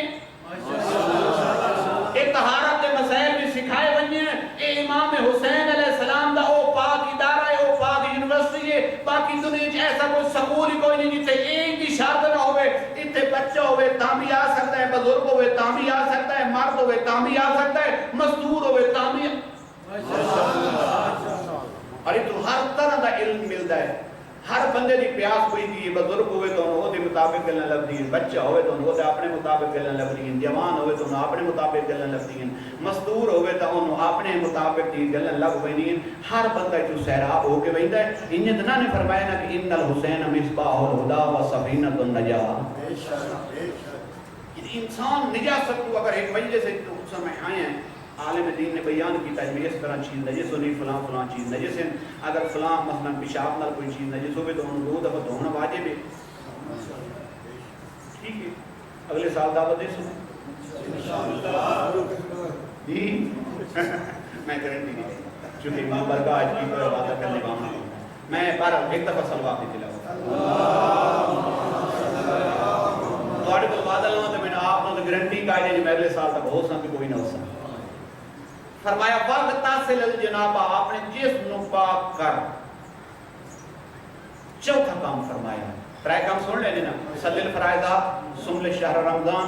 اے طہارت کے مسائل بھی سکھائے بنجے اے امام حسین علیہ السلام دا او پاک ادارہ ہے او پاک یونیورسٹی ہے باقی دنیا چ ایسا کوئی سکول ہی کوئی نہیں جتے ایک ہی شرط نہ ہوئے اتنے بچہ ہوئے تاں بھی آ سکتا ہے بزرگ ہوئے تاں بھی آ سکتا ہے مرد ہوئے تاں بھی آ سکتا ہے مزدور ہوئے تاں بھی اور یہ تو ہر طرح دا علم ملتا ہے ہر بندے دی پیاس کوئی دی بزرگ ہوئے تو انہوں دے مطابق گلن لگتی ہیں، بچہ ہوئے تو انہوں دے اپنے مطابق گلن لگتی ہیں، جوان ہوئے تو انہوں اپنے مطابق گلن لگتی ہیں، مستور ہوئے تو انہوں اپنے مطابق گلن لگ بینی ہیں. ہر بندہ جو سیراب ہو کے بیندہ ہے. انہیں دنہ نے فرمایا نا کہ ان الحسین مصباح الہدا و سفینۃ النجاہ. انسان نجاست کو اگر ایک مجلس سے سمجھ آئے ہیں، عالم دین نے بیان کی تجمیع اس طرح چیز نجس ہونی، فلاں چیز نجس ہے. اگر فلاں مثلا پیشاب نال کوئی چیز نجس ہوئے تو انہوں دو دفعہ دھونا واجب ہے. ٹھیک ہے، اگلے سال دعوت دے سنیں جی میں گارنٹی نہیں دیتا چونکہ امام برگاہ آج کی کوئی وعدہ کرنے والا ہوں. میں پر ایک دفعہ صلوات کی تلاوت تھوڑے کو وعدہ لوں تو میں نے آپ نے گارنٹی کا ہے میں اگلے سال تک ہو سکتا کوئی نہ ہو سکتا. فرمایا وقت تصل الجنابہ، آپ نے جسم نو پاک کر. چوتھا کام فرمایا، ترائے کام سن لینے نا، صلی الفرائضات، سمل شہر رمضان،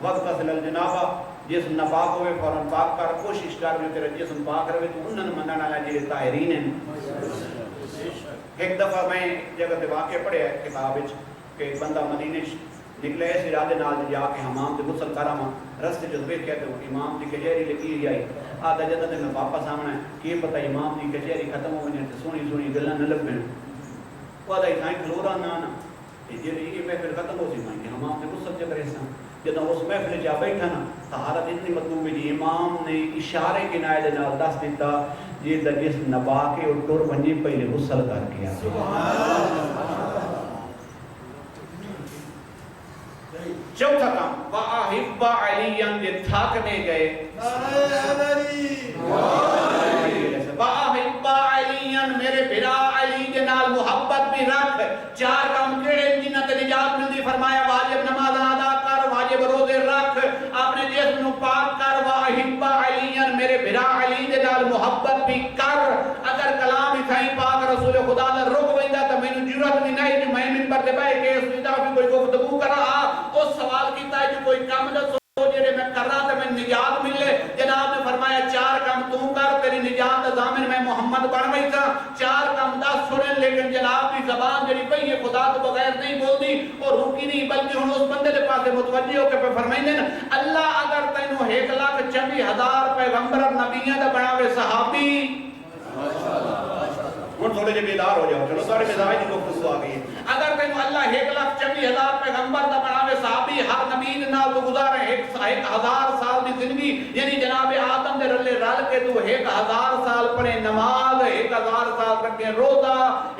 وقت تصل الجنابہ، جسم نپاک ہوئے فوراً پاک کر. کوشش کر جو تیرا جسم پاک رہے تو انہوں نے منع نہ لائے جیلے طاہرین ہیں. ایک دفعہ میں جگہ تے واقع پڑھے ہے کتاب کہ بندہ مدینے نکلے اس ارادے نال جا کے حمام تے غسل کراواں. رستے جو دیکھ کہتے ہو امام دی کچہری لگی ہوئی آئی آدھا جدہ تے میں واپس آونا ہے کہ پتہ امام دی کچہری ختم ہو ونے تے سونی سونی گلاں نہ لبھن. وہ آدھا اتھائیں کھلورا نہ نا یہ محفل ختم ہو سی مائیں کہ حمام تے غسل چ کرے سن. جدوں اس محفل جا بیٹھا نا طہارت اتنی مطلوب ہے جی امام نے اشارے کے نائے دے نال دس دیتا یہ دا جسم نبا کے اور ٹر ونجی پہلے غسل کر کے آ. چوتھا کام وَأَحِبَّ عَلِيًّا یہ تھاکنے گئے وَأَحِبَّ عَلِيًّا میرے بھرا علی کے نال محبت بھی رکھ. چار کام کیڑے جنہ تے نجات ملدی. فرمایا واجب نماز ادا کر، واجب روزے رکھ، اپنے جسم نو پاک کر. وَأَحِبَّ عَلِيًّا میرے بھرا علی کے نال محبت بھی کر. اگر کلام اتھائیں پاک رسول خدا نے رک ویندا تو مینوں جرات بھی نہیں کہ میں منبر تے بیٹھ کے اس وچ کوئی گفتگو کرا. اس سوال کیتا ہے جو کوئی کام نہ سو جڑے میں کر رہا تو میں نجات ملے. جناب نے فرمایا چار کام تو کر تیری نجات دا ضامن میں محمد بن گئی تھا. چار کام دس سنن لیکن جناب کی زبان جڑی پئی ہے خدا تو بغیر نہیں بولدی اور روکی نہیں بلکہ ہن اس بندے دے پاسے متوجہ ہو کے فرمائندے اللہ اگر تینوں 1,24,000 پیغمبر نبیاں دا بناوے صحابی. ہن تھوڑے جے بیدار ہو جاؤ، چلو سارے مزاج کی گفتگو آ گئی. اگر تینوں اللہ 1,24,000 پیغمبر دا بناوے صحابی ہر نبی دے نال تو گزارے 1,000 سال دی زندگی یعنی جناب آدم دے رلے رل کے تو 1,000 سال پڑھے نماز، 1,000 سال رکھیں روزہ،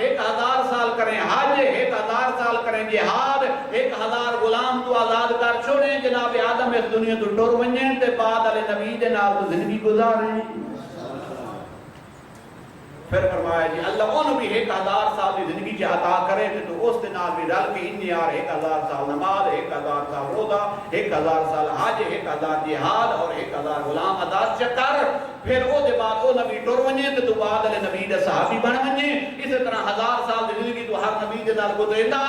1,000 سال کریں حج، 1,000 سال کریں جہاد، 1,000 غلام تو آزاد کر چھوڑیں. جناب آدم اس دنیا تو ٹر ونجیں تے بعد والے نبی دے نال تو زندگی گزاریں. پھر فرمایا جی اللہ انہوں بھی 1,000 سال کی زندگی چاہ عطا کرے تو اس دن بھی رل کے ان یار 1,000 سال نماز، 1,000 سال روزہ، 1,000 سال حج، 1,000 جہاد اور 1,000 غلام آزاد چکر. پھر وہ دے بعد وہ نبی ٹر ونجے تو بعد والے نبی دے صحابی بن ونجے. اسی طرح 1,000 سال کی زندگی تو ہر نبی دے نال گزردا.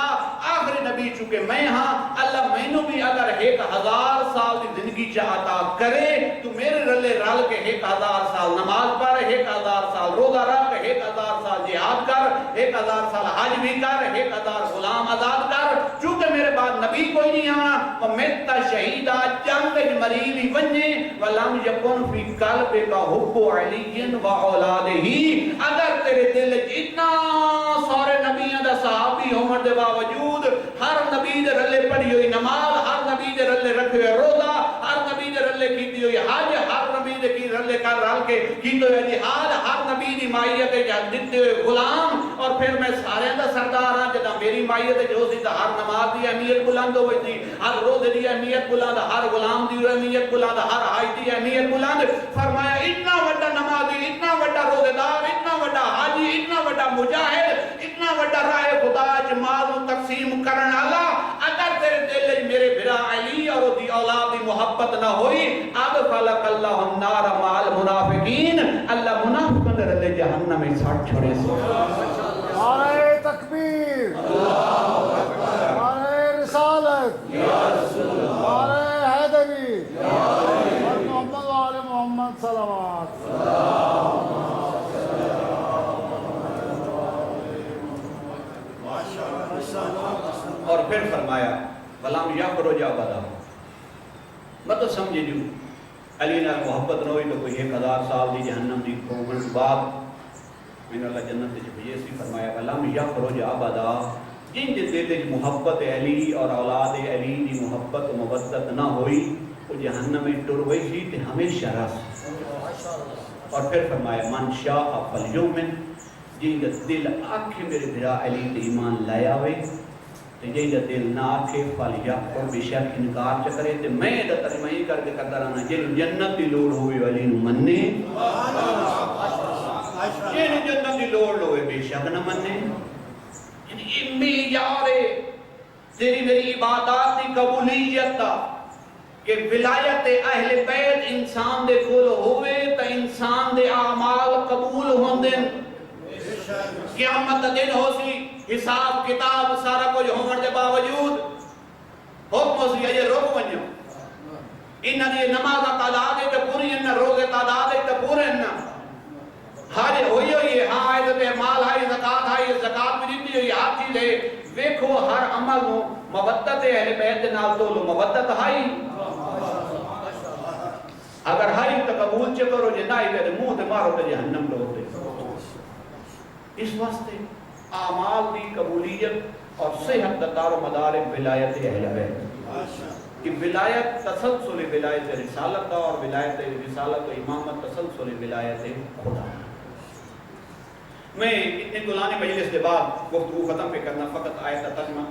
آخری نبی چونکہ میں ہاں اللہ مینوں بھی اگر 1,000 سال کی زندگی چاہ عطا کرے تو میرے رلے رل کے 1,000 سال نماز پڑھ، 1,000 سال روزہ رکھ، 1,000 سال جہاد کر، 1,000 سال حج بھی کر، 1,000 غلام آزاد کر. چونکہ میرے بعد نبی کوئی نہیں آنا. وَمِتَّ شَهِيدًا جنگ مری بھی ونجے وَلَمْ يَكُنْ فِي قَلْبِكَ حُبُّ عَلِيٍّ وَأَوْلَادِهِ. اگر تیرے دل اتنا سارے نبیوں دا صحابی ہونے دے باوجود ہر نبی دے رلے پڑھی ہوئی نماز، ہر نبی دے رلے رکھے ہوئے روزہ، ہر نبی دے رلے کیتی ہوئی حج، ہر نبی دے کی رلے کر رل کے کیتے ہوئے جہاد، ہر نبی دی مائیت دیتے ہوئے غلام. اور پھر میں سارے دا سردار ہاں جدا میری مائیت جو سی ہر نماز دی اہمیت بلند ہوئی تھی، ہر روزے دی اہمیت بلند، ہر غلام دی اہمیت بلند، ہر حج دی اہمیت بلند. فرمایا اتنا بڑا نمازی، اتنا بڑا روزے دار، اتنا بڑا حاجی، اتنا بڑا مجاہد، اتنا بڑا راہ خدا جماعت تقسیم کرن والا اگر تیرے دل میرے بھرا علی اور دی اولاد دی محبت نہ ہوئی اب خلق اللہ النار مع المنافقین. اللہ منافقوں دے رلے جہنم میں ساٹھ چھوڑے سے. نعرہ تکبیر، نعرہ رسالت، نعرہ حیدری، اور محمد و آل محمد صلوات. اور پھر فرمایا ولم یخرج ابدا، مطلب سمجھے جو علی نال محبت نہ ہوئی تو کوئی 1000 سال دی جہنم دی کھوگن بعد میں اللہ جنت وچ بھیجے سی. فرمایا ولم یخرج ابدا، جن دے دل وچ محبت علی اور اولاد علی دی محبت و مودت نہ ہوئی وہ جہنم میں ٹر گئی سی تے ہمیشہ رس. اور پھر فرمایا من شاء فلیؤمن، جن دا دل آکھے میرے بھرا علی تے ایمان لایا ہوئے تے جن دا دل نہ آکھے فلیکفر، بے شک انکار چ کرے. تے میں دا ترجمہ ہی کر کے کرتا رہنا جن جنت دی لوڑ ہوئے علی نو مننے، جن جنت دی لوڑ ہوئے بے شک نہ مننے. یعنی یہ معیار تیری میری عبادات دی قبولیت دا کہ ولایت اہل بیت انسان دے کول ہوئے تا انسان دے اعمال قبول ہوندے. قیامت دا دن ہو سی، حساب کتاب سارا کچھ ہون دے باوجود حکم ہو سی اجے رک ونجو، انہاں دی نماز تعداد تے پوری، انہاں روزے تعداد تے پورے، انہاں حج ہوئی ہوئی ہے، ہاں عزت مال ہے، زکات ہے، زکات بھی دیتی ہوئی ہر چیز ہے. ویکھو ہر عمل نو مودت اہل بیت دے نال تو مودت ہے. اگر ہائی تو قبول چے کرو، جے نائی تے منہ تے مارو تے جہنم ڈوتے. اس واسطے اعمال دی قبولیت اور صحت دا دار و مدار ولایت اہل بیت کہ ولایت تسلسل ولایت رسالت دا اور ولایت رسالت و امامت تسلسل ولایت خدا. میں اتنے طولانی مجلس کے بعد گفتگو ختم پہ کرنا فقط آیت ترجمہ.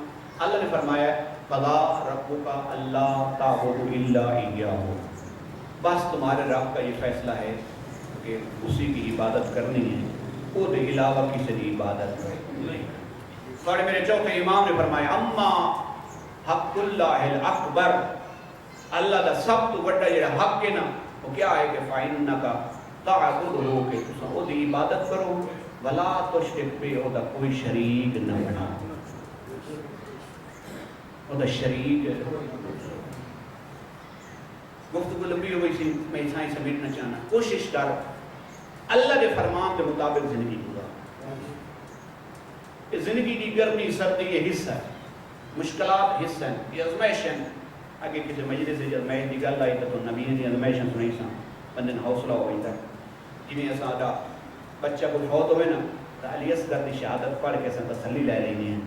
اللہ نے فرمایا قضا ربک اللہ تعبدوا الا ایہ، بس تمہارے رب کا یہ فیصلہ ہے کہ اسی کی عبادت کرنی ہے، وہ دے علاوہ کسی کی عبادت نہیں. اور میرے چوتھے امام نے فرمایا اما حق اللہ الاکبر، اللہ دا سب تو بڑا جڑا حق ہے نا وہ کیا ہے کہ فَإِنَّكَ تَعْبُدُهُ، کہ تساں او دی عبادت کرو، وَلَا تُشْرِكْ بِهِ، او دا کوئی شریک نہ بنا، او دا شریک. گفتگو لمبی ہو گئی سی، میں اسائیں سمیٹنا چاہنا. کوشش کر اللہ کے فرمان کے مطابق زندگی گزار. زندگی کی گرمی سردی یہ حصہ ہے، مشکلات حصہ ہیں، یہ ازمائش ہیں. آگے کسی مجلس سے ازمائش کی گل آئی تو نبی نے ازمائش سنائی سا بندے نے حوصلہ ہوئی تھا. جنہیں اساں بچہ کو فوت ہوئے نا تو علی اصغر دی شہادت پڑھ کے اساں تسلی لے لینی ہے.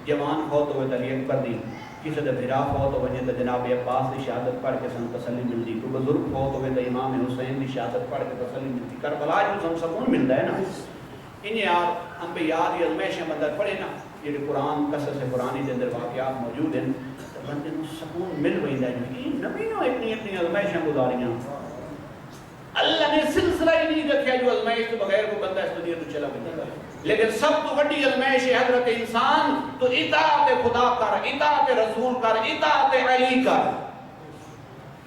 جوان فوت ہوئے تو علی اکبر دی، کسی دے بھرا فوت ہوئے تو جناب عباس دی شہادت پڑھ کے سن تسلی ملتی. کوئی بزرگ فوت ہوئے تو امام حسین دی شہادت پڑھ کے تسلی ملتی. کربلا جو ہم سکون ملتا ہے نا. انہیں یار ہم پہ یاد یہ ازمائشیں مندر پڑھے نا، یہ قرآن قصص قرآنی کے اندر واقعات موجود ہیں تو بندے کو سکون مل وہی ہے. نبی نے اتنی ازمائشیں گزاریاں، اللہ نے سلسلہ ہی نہیں رکھا جو ازمائش تو بغیر کو بندہ اس دنیا تو چلا گیا. لیکن سب تو بڑی ازمائش ہے حضرت انسان تو اطاعت خدا کر، اطاعت رسول کر، اطاعت علی کر.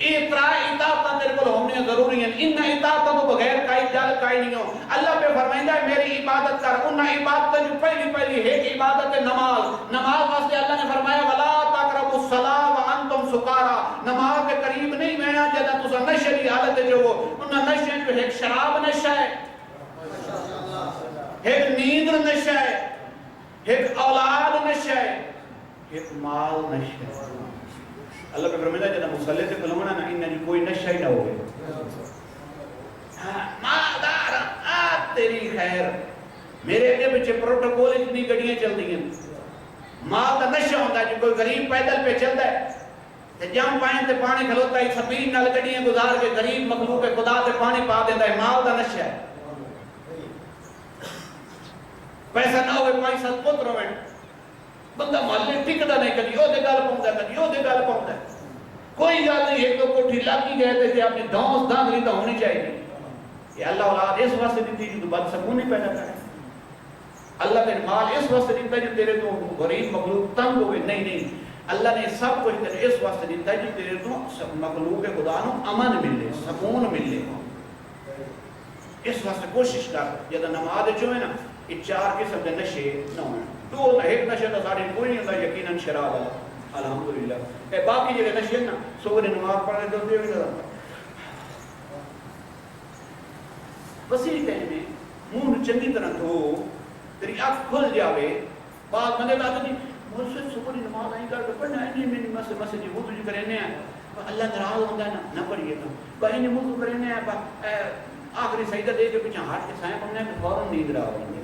اطاعت تیرے کو ہونے ضروری ہیں. ان اطاعت تو بغیر کائی جل کائی نہیں ہو. اللہ پہ فرمائندہ ہے میری عبادت کر. ان عبادت جو پہلی ایک عبادت نماز. نماز واسطے اللہ نے فرمایا ولا تقربوا الصلاۃ وانتم سکارا، نماز کے قریب نہیں بینا جدا تسا نشے کی حالت جو ہو. ان نشے جو ایک شراب نشہ ہے، ایک نیند نشہ ہے، ایک اولاد نشہ ہے، ایک مال نشہ ہے. اللہ پہ فرمائدہ جنہا مسلح سے کلمنا نا انہا جی کوئی نشہ ہی نہ ہوئے. مالدار آت تیری خیر، میرے اگے بچے پروٹوکول اتنی گڑیاں چل دی ہیں. مال کا نشہ ہوتا ہے جو کوئی غریب پیدل پہ چلتا ہے جام پائیں تے پانی کھلوتا ہے، سپیر نال گڑیاں گزار کے غریب مخلوق خدا تے پانی پا دیتا ہے. مال کا نشہ ہے. پیسہ نہ ہوئے پیسہ پتر ہوئے بندہ محلے ٹکتا نہیں، کبھی وہ دے گل پاؤں ہے، کبھی وہ دے گل پاؤں ہے. کوئی گل نہیں، ایک تو کوٹھی لاکی گئے تھے اپنی دھونس دھاندلی تو ہونی چاہیے. یہ اللہ اولاد اس واسطے دیتی جو بد سکونی پیدا کرے. اللہ نے مال اس واسطے دیتا جو تیرے تو غریب مخلوق تنگ ہوئے. نہیں، اللہ نے سب کچھ تیرے اس واسطے دیتا جو تیرے تو مخلوق خدا نو امن ملے، سکون ملے. اس واسطے کوشش کر جب نماز جو ہے نا یہ 4 قسم کے نشے نہ ہوئے. دو ایک نشے تو سارے کوئی نہیں ہوتا یقیناً شراب والا الحمدللہ. باقی جو نشے نا صبح نماز پڑھنے تو دے بھی وسیع ٹائم میں منہ چنگی طرح دھو، تیری آنکھ کھل جاوے. بعد بندے کہتے نہیں مولوی صبح کی نماز آئی کر پڑھنا ہے نہیں میری مسجد جی وضو جو کرنے ہیں اللہ ناراض ہوتا ہے نہ پڑھیے تو کہیں نہیں وضو کرنے ہیں آخری سجدہ دے کے پیچھے ہاتھ کے سائیں پڑھنے ہیں فوراً نیند رہا ہوئی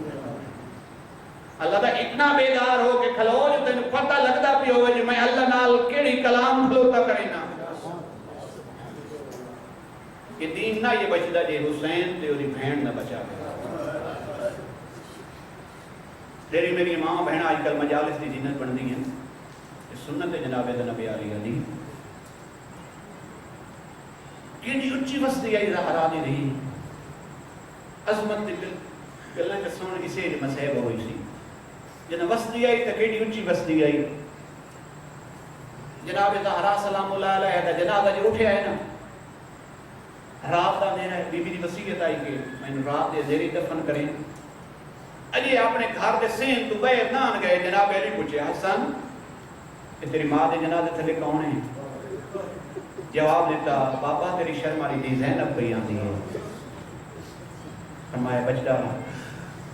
اللہ دا اتنا بیدار ہو کہ کھلو جو تینوں پتہ لگتا پی ہوئے جو میں اللہ نال کیڑی کلام کھلوتا کرینا یہ دین نہ یہ بچدا جے حسین تے اوری بہن نہ بچا تیری میری ماں بہن آج کل مجالس دی جنت بن دی ہیں سنت جناب نبی علی علی کیڑی اچھی وسطی آئی زہرا دی رہی عظمت دی گلیں کے سن اسے مسیب ہوئی سی جنہ وسطی آئی تو کیڑی اچھی وسطی آئی جناب زہرا سلام اللہ علیہ دا جنازہ جو اٹھے آئے نا رات دا دینا ہے بی بی دی وصیت آئی کہ میں رات دے زیری دفن کریں اجی اپنے گھر دے سین تو بیر نان گئے جناب علی پوچھے حسن کہ تیری ماں دے جنازے تھلے کون ہیں جواب دیتا بابا تیری شرم والی دی زینب پہ آندی ہے فرمایا بچڑا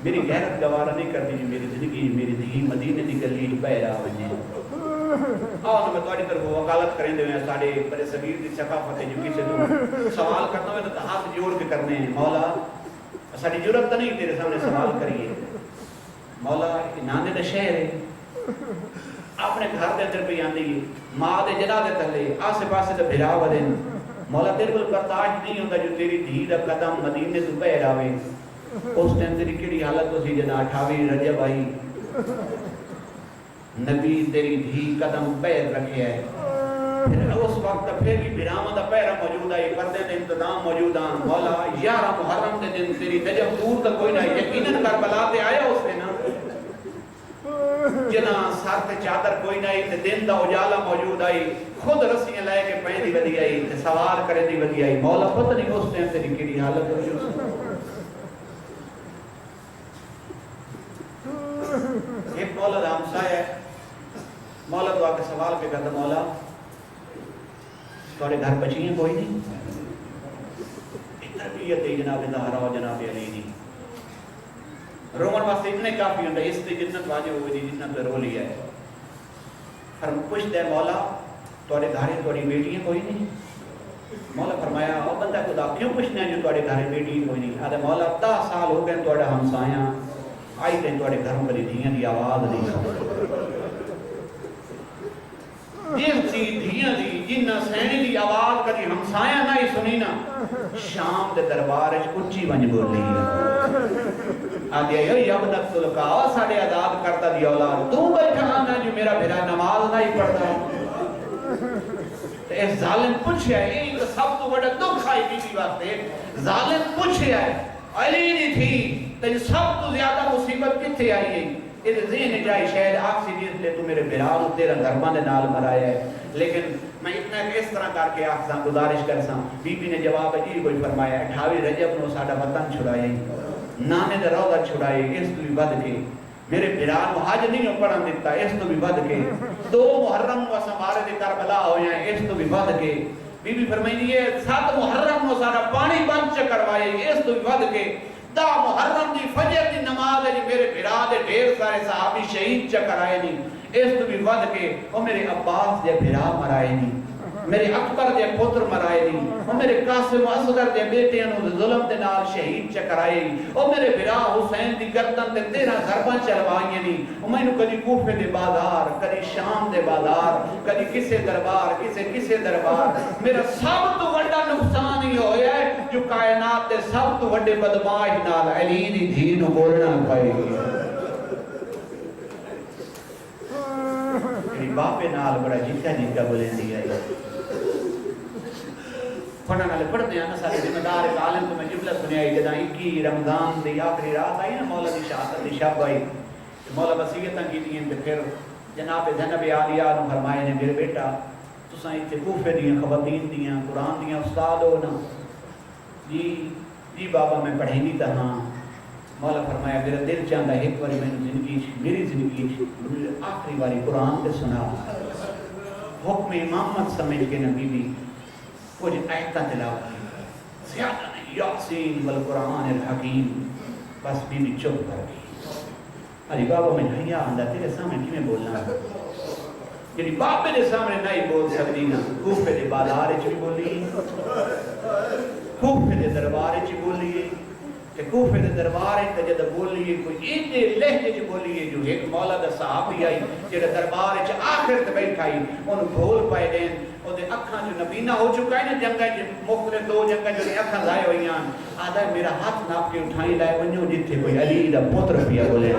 میری غیرت گوارا نہیں کرتی میری زندگی میری دھی مدینے دی گلی بہرا وجے آؤ میں تھوڑی طرف وکالت کریں دے ساڈے بڑے صغیر دی ثقافت جو کسی تو سوال کرنا ہوئے تو ہاتھ جوڑ کے کرنے ہیں مولا ساڈی ضرورت نہیں تیرے سامنے سوال کریے مولا نانے دا شہر ہے اپنے گھر دے اندر پہ آندی ماں دے جنازے تھلے آسے پاسے تے بھرا ودن مولا تیرے کو برداشت نہیں ہوتا جو تیری دھی دا قدم مدینے تو بہر آوے اس ٹائم تیری کیڑی حالت ہو سی جنا 28 رجب آئی نبی تیری دھی قدم بہر رکھے ہے پھر اس وقت پھر بھی بھراواں دا پہرا موجود ہے پردے دے انتظام موجود ہیں مولا 11 محرم دے دن تیری دجب دور تک کوئی نہ یقیناً کربلا تے آیا اس دن جنا سر تے چادر کوئی نہیں تے دن دا اجالا موجود آئی خود رسیاں لے کے پین دی ودی آئی تے سوال کرے دی ودی آئی مولا پتہ نہیں اس ٹائم تیری کیڑی حالت ہوئی ایک مولا دا ہمسا ہے مولا تو آ کے سوال پہ کرتا مولا تھوڑے گھر بچی ہیں کوئی نہیں تربیت ہے جناب زہرا و جناب علی دی رومن واسطے اتنے کافی ہوتا ہے اس تے جنت واجب ہوئی دی جنت رو لیا ہے فرم پوچھ دے مولا تھوڑے گھر تھوڑی بیٹی ہیں کوئی نہیں مولا فرمایا او بندہ خدا کیوں پوچھنا ہے جو تھوڑے گھر بیٹی کوئی نہیں آدھے مولا 10 سال ہو گئے تھوڑا ہمسایاں آئی تے تھوڑے گھروں کری دھیاں دی آواز نہیں سن جس سی دھیاں دی جنہ سینی دی آواز کدی ہمسایاں نہ ہی سنی نا شام دے دربار اچھی ونج بولی آدھے یا ابنت تلقا ساڑے عذاب کرتا دی اولاد تو بیٹھا آنا جو میرا بھیرا نماز نہ ہی پڑھتا اے ظالم پوچھے ہے ایک سب تو بڑا دکھ آئی بیٹی واسطے ظالم پوچھے ہے علی نہیں تھی تو سب تو زیادہ مصیبت کتھے آئی ہے یہ ذہن جائے شاید آکسیجن لے تو میرے بھرا تیرا دھرمان دے نال مرایا ہے لیکن میں اتنا اس طرح کر کے آخساں گزارش کرساں بی بی نے جواب عجیب کوئی فرمایا 28 رجب نو ساڈا وطن چھڑائے نانے دے روضہ چھڑائے اس تو بھی ود کے میرے بھرا نو حج نہیں پڑھن دیتا اس تو بھی ود کے 2 محرم نو اساں مارے دے کربلا ہویا اس تو بھی ود کے بی بی فرمائی ہے 7 محرم نو ساڈا پانی بند کروائے اس تو بھی ود کے 10 محرم دی فجر دی نماز ہے جی میرے بھرا دے ڈھیر سارے صحابی شہید چکرائے نہیں اس تو بھی ود کے وہ میرے عباس دے بھرا مرائے نہیں میرے اکبر دے پتر مرائے نہیں وہ میرے قاسم و اصغر دے بیٹے انہوں ظلم دے نال شہید چکرائے وہ میرے بھرا حسین دی گردن تے 13 ضرباں چلوائیں نہیں وہ میں کدی کوفے دے بازار کدی شام دے بازار کدی کسے دربار کسے دربار میرا سب تو بڑا نقصان ہی ہویا ہے جو کائنات دے سب تو بڑے بدماش نال علی دی دھی نو بولنا پائے گی میری باپے نال بڑا جھکا بولیں دی ہے پڑھنے والے پڑھتے ہیں نا سارے ذمہ دار ایک عالم تو میں جملہ سنیا ہے جداں 21 رمضان دی آخری رات آئی نا مولا دی شہادت دی شب آئی مولا وصیتاں کیتیاں تے پھر جناب زینب عالیہ نو فرمائے نے میرے بیٹا تساں ایتھے کوفے دیاں خواتین دیاں قرآن دیاں استاد ہو نا جی بابا میں پڑھینی تا ہاں مولا فرمایا میرا دل چاہتا ہے ایک باری میری زندگی آخری باری قرآن تے سنا حکم امامت سمجھ کے نبی بھی کچھ آیتاں تلاوت کی زیادہ نہیں یاسین والقرآن الحکیم بس بی بی چپ کر گئی علی بابا میں حیا آندا تیرے سامنے کیویں بولنا یعنی بابے دے سامنے نہیں بول سکتی نا کوفے دے بازار وچ بھی بولی کوفے دے دربار وچ بولی کہ کوفے دے دربار وچ جد بولی کوئی اینے لہجے وچ بولی جو ایک مولا دا صحابی آئی جڑا دربار وچ آخر تے بیٹھا ہی اونوں بھول پائے دین او دے اکھاں جو نبینا ہو چکا ہے نا جنگاں وچ مختلف دو جنگاں جو اکھاں لائے ہوئیاں آدا میرا ہاتھ ناپ کے اٹھائی لائے ونجو جتھے کوئی علی دا پتر پیا بولے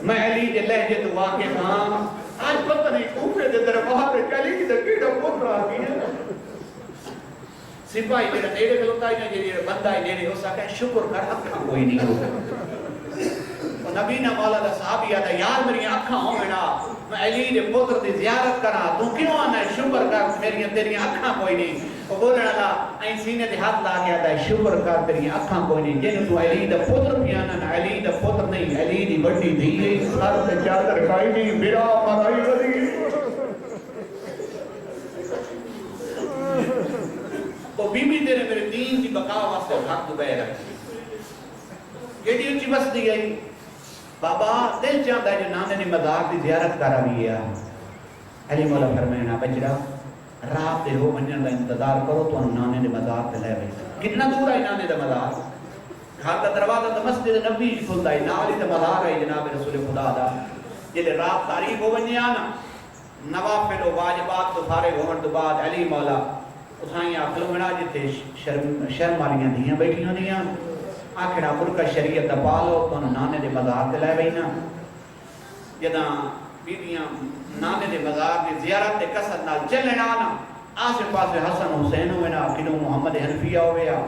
میں علی دے لہجے تو واقف ہاں آج پتہ نہیں کوفے دے دربار وچ علی دا کیڑا پتر آ گیا سپاہی میرا نیڑے کھلوتا ہے نا یہ بندہ ہے نیڑے ہو سکتا ہے شکر کر اکھاں کوئی نہیں ہو نبی نا مولا دا صحابی آتا یار میری اکھاں ہوں بینا میں علی دے پتر دی زیارت کرا تو کیوں آنا ہے شکر کر میری تیری اکھاں کوئی نہیں وہ بولنا اللہ این سینے دے ہاتھ لا کے آتا ہے شکر کر تیری اکھاں کوئی نہیں جن تو علی دا پتر بھی آنا نا علی دا پتر نہیں علی دی بڑی دھی سر تے چادر کھائی نہیں میرا مرائی ودی وہ بی بی تیرے میرے دین کی بقا واسطے حق دبے رکھی یہ اچھی بس دی گئی بابا دل چاہتا ہے جو نانے نے مزار دی زیارت کرا بھی ہے علی مولا فرمائنا بچڑا رات دے ہو منجن دا انتظار کرو تو نانے نے مزار پہ لے بھئی کتنا دور ہے نانے دا مزار گھر دا دروازہ دا مسجد نبی کھلتا ہے نالی دا مزار ہے جناب رسول خدا دا جلے رات تاریخ ہو بنی آنا نوافل و واجبات تو فارغ ہونے تو بعد علی مولا اتھائیں آخلو منا جتے شرم والیاں دھیاں بیٹھی ہوں دیاں آخر آپ کا شریعت دا پالو تو نانے دے مزار دے لائے بینا جداں بیبیاں نانے دے مزار دے زیارت دے قصد نال چلنے آنا آسے پاسے حسن حسین ہوئینا کنو محمد حنفیہ ہوئیا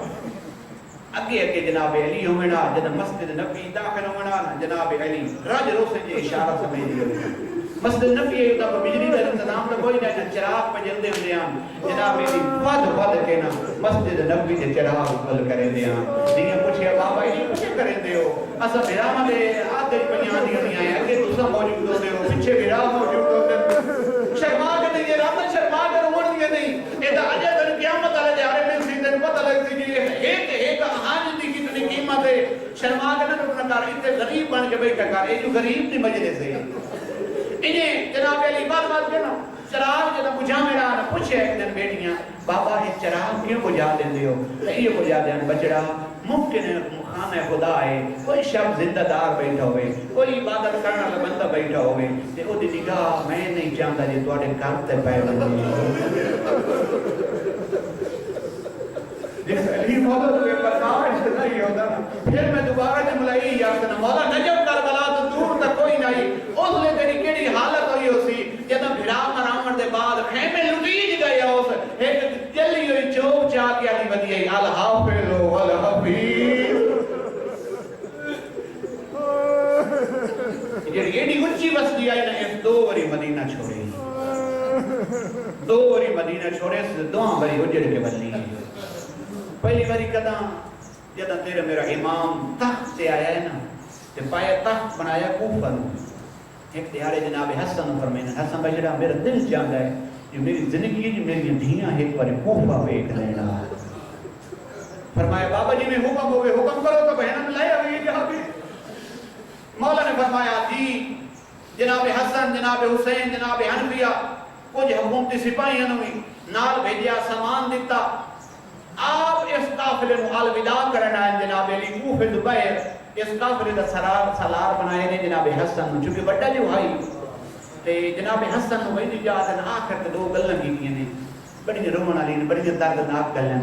اگے اگے جناب علی ہوئینا جداں مسجد نبی داخل ہوئینا جناب علی رج روسے جے اشارہ سمیدی ہوئینا مسجد نبی ہے تو بجلی کا انتظام تو کوئی نہیں چراغ پہ جلدے ہوئے ہیں جناب علی ود کے نا مسجد نبی کے چراغ بل کریں دے ہیں دیئے پوچھے بابا ہی پوچھے کریں دے ہو اسا بیرامہ دے آدھے پنیاں دی ہونی آئے اگے تُسا موجود ہوتے ہو پچھے بیرام موجود ہوتے شرما کے نہیں یہ رات شرما کر اوڑ دیئے نہیں یہ دا آجے دن قیامت آلے دے آرے میں سی دن پتہ لگ سی جی ایک آج دی کتنی قیمت ہے شرما کے نہیں رکھنا کار اتنے غریب بن کے بیٹھا کار یہ جو غریب دی مجلے سے انہیں جناب علی بات کرنا چراغ جب بجھا میرا آنا پوچھے ایک دن بیٹیاں بابا یہ چراغ کیوں بجھا دیں دے ہو یہ بجھا دیں بچڑا ممکن ہے خانہ خدا ہے کوئی شب زندہ دار بیٹھا ہوئے کوئی عبادت کرنا بندہ بیٹھا ہوئے تے او دی نگاہ میں نہیں چاہتا جی توڑے کرتے پہ بندی جس علی مولا تو برداشت نہیں ہوتا پھر میں دوبارہ جملائی یاد کرنا مولا نجم کربلا تو دور تک کوئی نہیں اس لئے تیری کیڑی حالت ہوئی ہو سی جب بھرا مرامن دے بعد خیمے لٹیج گئے اس ایک جلی ہوئی چوب چاہ کے آنی بدی ہے الحافظ والحفیظ یہ نہیں اچھی بستی آئی نا اس دو وری مدینہ چھوڑے دو وری مدینہ چھوڑے دو وری اجڑ کے بلی پہلی باری قدم جدہ تیرے میرا امام تخت سے آیا ہے نا تے پایا تخت بنایا کوفہ نو ایک دیارے جناب حسن فرمائنا حسن بجڑا میرا دل چاہتا ہے جو میری زندگی جو میری دھیاں ایک بار کوفہ بیک لینا فرمایا بابا جی میں حکم ہوئے حکم کرو تو بہنم لائے ہوئے جہاں بھی مولا نے فرمایا جی جناب حسن جناب حسین جناب حنفیہ کچھ حکومتی سپاہیاں ہوئی نال بھیجیا سامان دیتا آپ اس قافلے نو الوداع کرنا ہے جناب علی کوفے دوبہر اس قافلے دا سالار بنائے نے جناب حسن چونکہ بڑا جو بھائی تے جناب حسن نو وہی جا دن آخر تے دو گلاں کیتیاں نے بڑی رومن والی نے بڑی دردناک گلاں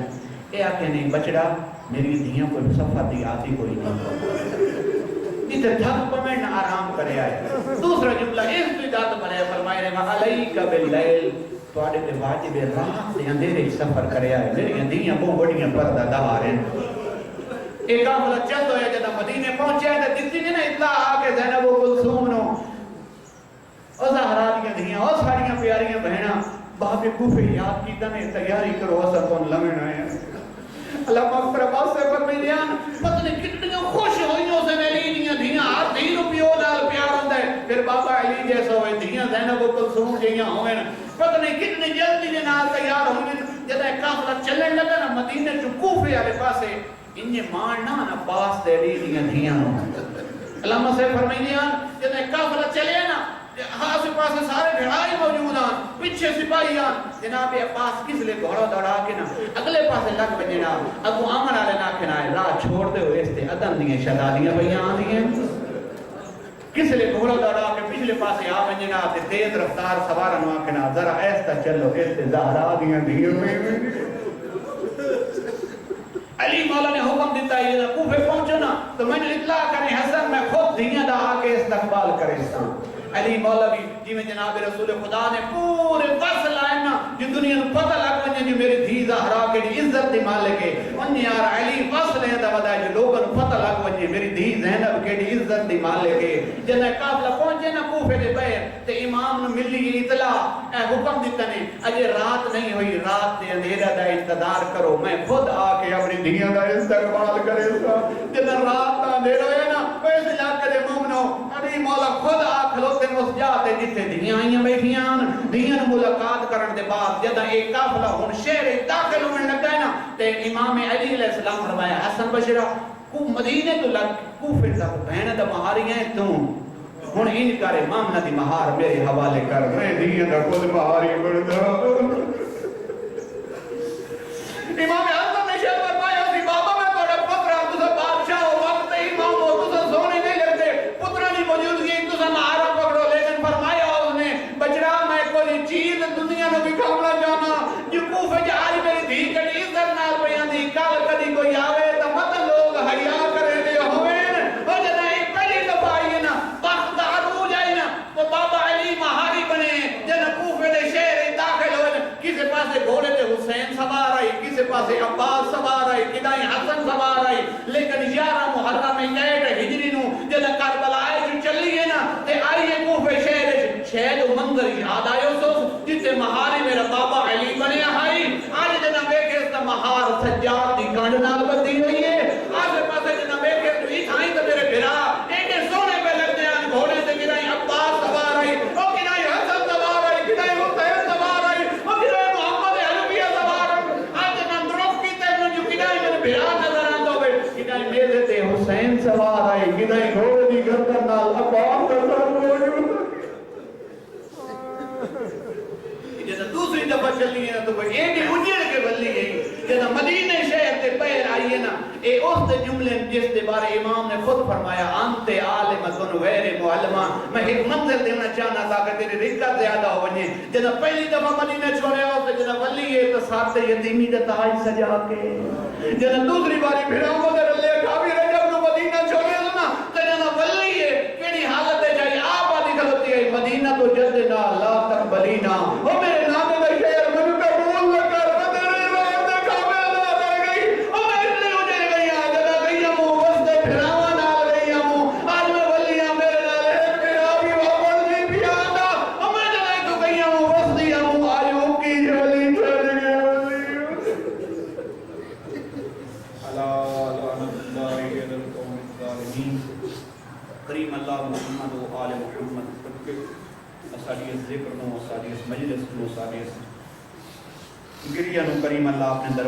اے آکھے نے بچڑا میری دھیاں کوئی صفہ دی آتی کوئی نہیں ادھر تھک پمیں نہ آرام کرے آئے دوسرا جملہ اس تو ذات بنائے فرمائے نے علیک باللیل تو آڑے تے واجب رات دے اندھیرے سفر کرے آئے میری دھیاں بہت بڑیاں پردہ دار ہیں ایک قافلہ چل ہویا جدا مدینے پہنچے تے دتی نے نا اطلاع آ کے زینب و کلثوم نو او زہرا دیاں دھیاں او ساڑیاں پیاریاں بہناں باب کوفے یاد کیتا نے تیاری کرو اسا کون لمن آئے اللہ مغفر عباس سے فرمیان پتہ نہیں کتنی خوش ہوئیوں سے علی دیاں دھیاں ہر دھی نو پیو نال پیار ہوندا ہے پھر بابا علی جیسا ہوئے دھیاں زینب و کلثوم جیاں ہوئے پتہ نہیں کتنی جلدی دے نال تیار ہوئے جدا ایک قافلہ چلنے لگا نا مدینے چ کوفے والے پاسے انہیں مارنا نا پاس دے علی دیاں دھیاں علامہ سے فرمائیاں جنہیں قافلہ چلے نا آس پاس سارے بھیڑائی موجود ہیں پیچھے سپاہی ہیں جناب عباس کس لئے گھوڑا دوڑا کے نا اگلے پاس لگ بجنا ابو عامر آلے نا کھنا ہے راہ چھوڑتے ہوئے اس تے عدم دیئے شدادیاں بیان دیئے کس لئے گھوڑا دوڑا کے پچھلے پاس آ بجنا تے تیز رفتار سوارا نوا کھنا ذرا ایستا چلو اس تے زہرا دیئے دیئے علی مولا نے حکم دیتا ہے یہ کوفے پہنچو نا تو میں نے اطلاع کریں حسن میں خود دنیا دا آکے استقبال کریں علی مولا بھی جی میں جناب رسول خدا نے پورے فصل آئینا جو دنیا نے پتہ لگ ونجے جو میری دھی زہرا کے جو عزت دی مالکے انہی یار علی فصل ہے دا ودا جو لوگوں نے پتہ لگ ونجے میری دھی زینب کے جو عزت دی مالکے جنہیں قافلہ پہنچے نا کوفے دے بیر تے امام نے ملی یہ اطلاع اے حکم دیتا نے اجے رات نہیں ہوئی رات دے اندھیرہ دا انتظار کرو میں خود آکے اپنی دھیاں دا استقبال کرے جنہیں رات دا اندھیرہ ہوئے نا ویسے جا کرے مومنو علی مولا خود آکھلو تین اس جاتے جتے دھیاں آئیاں بیٹھیاں دھیاں ملاقات کرن دے بعد جدہ ایک قافلہ ہون شہر داخل ہونے لگا ہے نا تے امام علی علیہ السلام فرمایا حسن بشرہ کو مدینے تو لگ کوفے تک بہن دا مہاری ہیں تو ہون ان کرے مامنہ دی مہار میرے حوالے کر میں دھیاں دا خود مہاری بڑھتا امام حسن نے شہر فرمایا سی بابا میں توڑا پترہ تُسا بادشاہ ہو وقت امام ہو تُسا سونے نہیں لگتے پترہ نہیں موجود گئی تُسا مہارا پکڑو لیکن فرمایا اس نے بچڑا میں کوئی چیز دنیا نے بھی کھامنا جانا جو کوفے جہائی میری دھی کڑی عزت نال بیان دی کال کدی کوئی آوے تا مت لوگ حیاء کرے دے ہوئے اور جنہ ایک پہلی دفعہ آئی نا وقت عروج آئی نا تو بابا علی مہاری بنے جنہ کوفے دے شہر داخل ہوئے کسی پاسے گھوڑے تے حسین سوار آئی کسی پاسے عباس سوار آئی کدائی حسن سوار آئی لیکن 11 محرم میں ہجری نو جنہ کربلا آئے جو چلی ہے نا تے آئیے کوفے شہر شہد و منظر یاد آئے سوس جتے مہاری میرا بابا علی بنے آئی آج جنہ بیکے اس مہار سجاد دی کانڈ نال بندی ہوئی ہے آج پاسے جنہ بیکے تو ہی تھائیں تو میرے بھرا ایک سونے پہ لگ دیان گھوڑے سے گرائی عباس سوار آئی اور گرائی حسن سوار آئی گرائی حسین سوار آئی اور گرائی محمد حلویہ سوار آئی آج جنہ درخ کی تیمن جو گرائی میرے بھرا نظر آن دو بے گرائی میرے تے حسین سوار آئی گرائی گھوڑے دی گردن نال عباس سوار آئی جیسا دوسری دفعہ چلی ہے نا تو کوئی ایک اجڑ کے بلی گئی جیسا مدینہ شہر تے پہر آئی ہے نا اے اس تے جملے جس تے بارے امام نے خود فرمایا انتے عالمتن غیر معلمہ میں ایک منظر دینا چاہنا تھا کہ تیری رکت زیادہ ہو ونجے جیسا پہلی دفعہ مدینہ چھوڑے ہو تو جیسا بلی ہے تو ساتھ یتیمی دے تاج سجا کے جیسا دوسری باری پھر ہم کو در اللہ کھابی رجب نو مدینہ چھوڑے ہو نا تو جیسا بلی ہے کیڑی حالت ہے جائے آپ آدھی کھلوتی ہے مدینہ تو جدنا لا تقبلینا وہ میرے نامے کا شہر منو قبول نہ کر تیرے رات دے کعبے ادا کر گئی او میں اس لیے اجڑ گئی آ جدا گئی ہم وسط پھراوا نال گئی ہم آج میں ولیاں میرے نال ہے میرا بھی واپس نہیں پیادا او میں جدا تو گئی ہم وسط ہم ایوب کی ولی چڑھ گئے الا لعنت اللہ علی القوم الظالمین کریم اللہ محمد و آل محمد ساری ذکر نو ساری مجلس نو ساری گریہ نو کریم اللہ اپنے در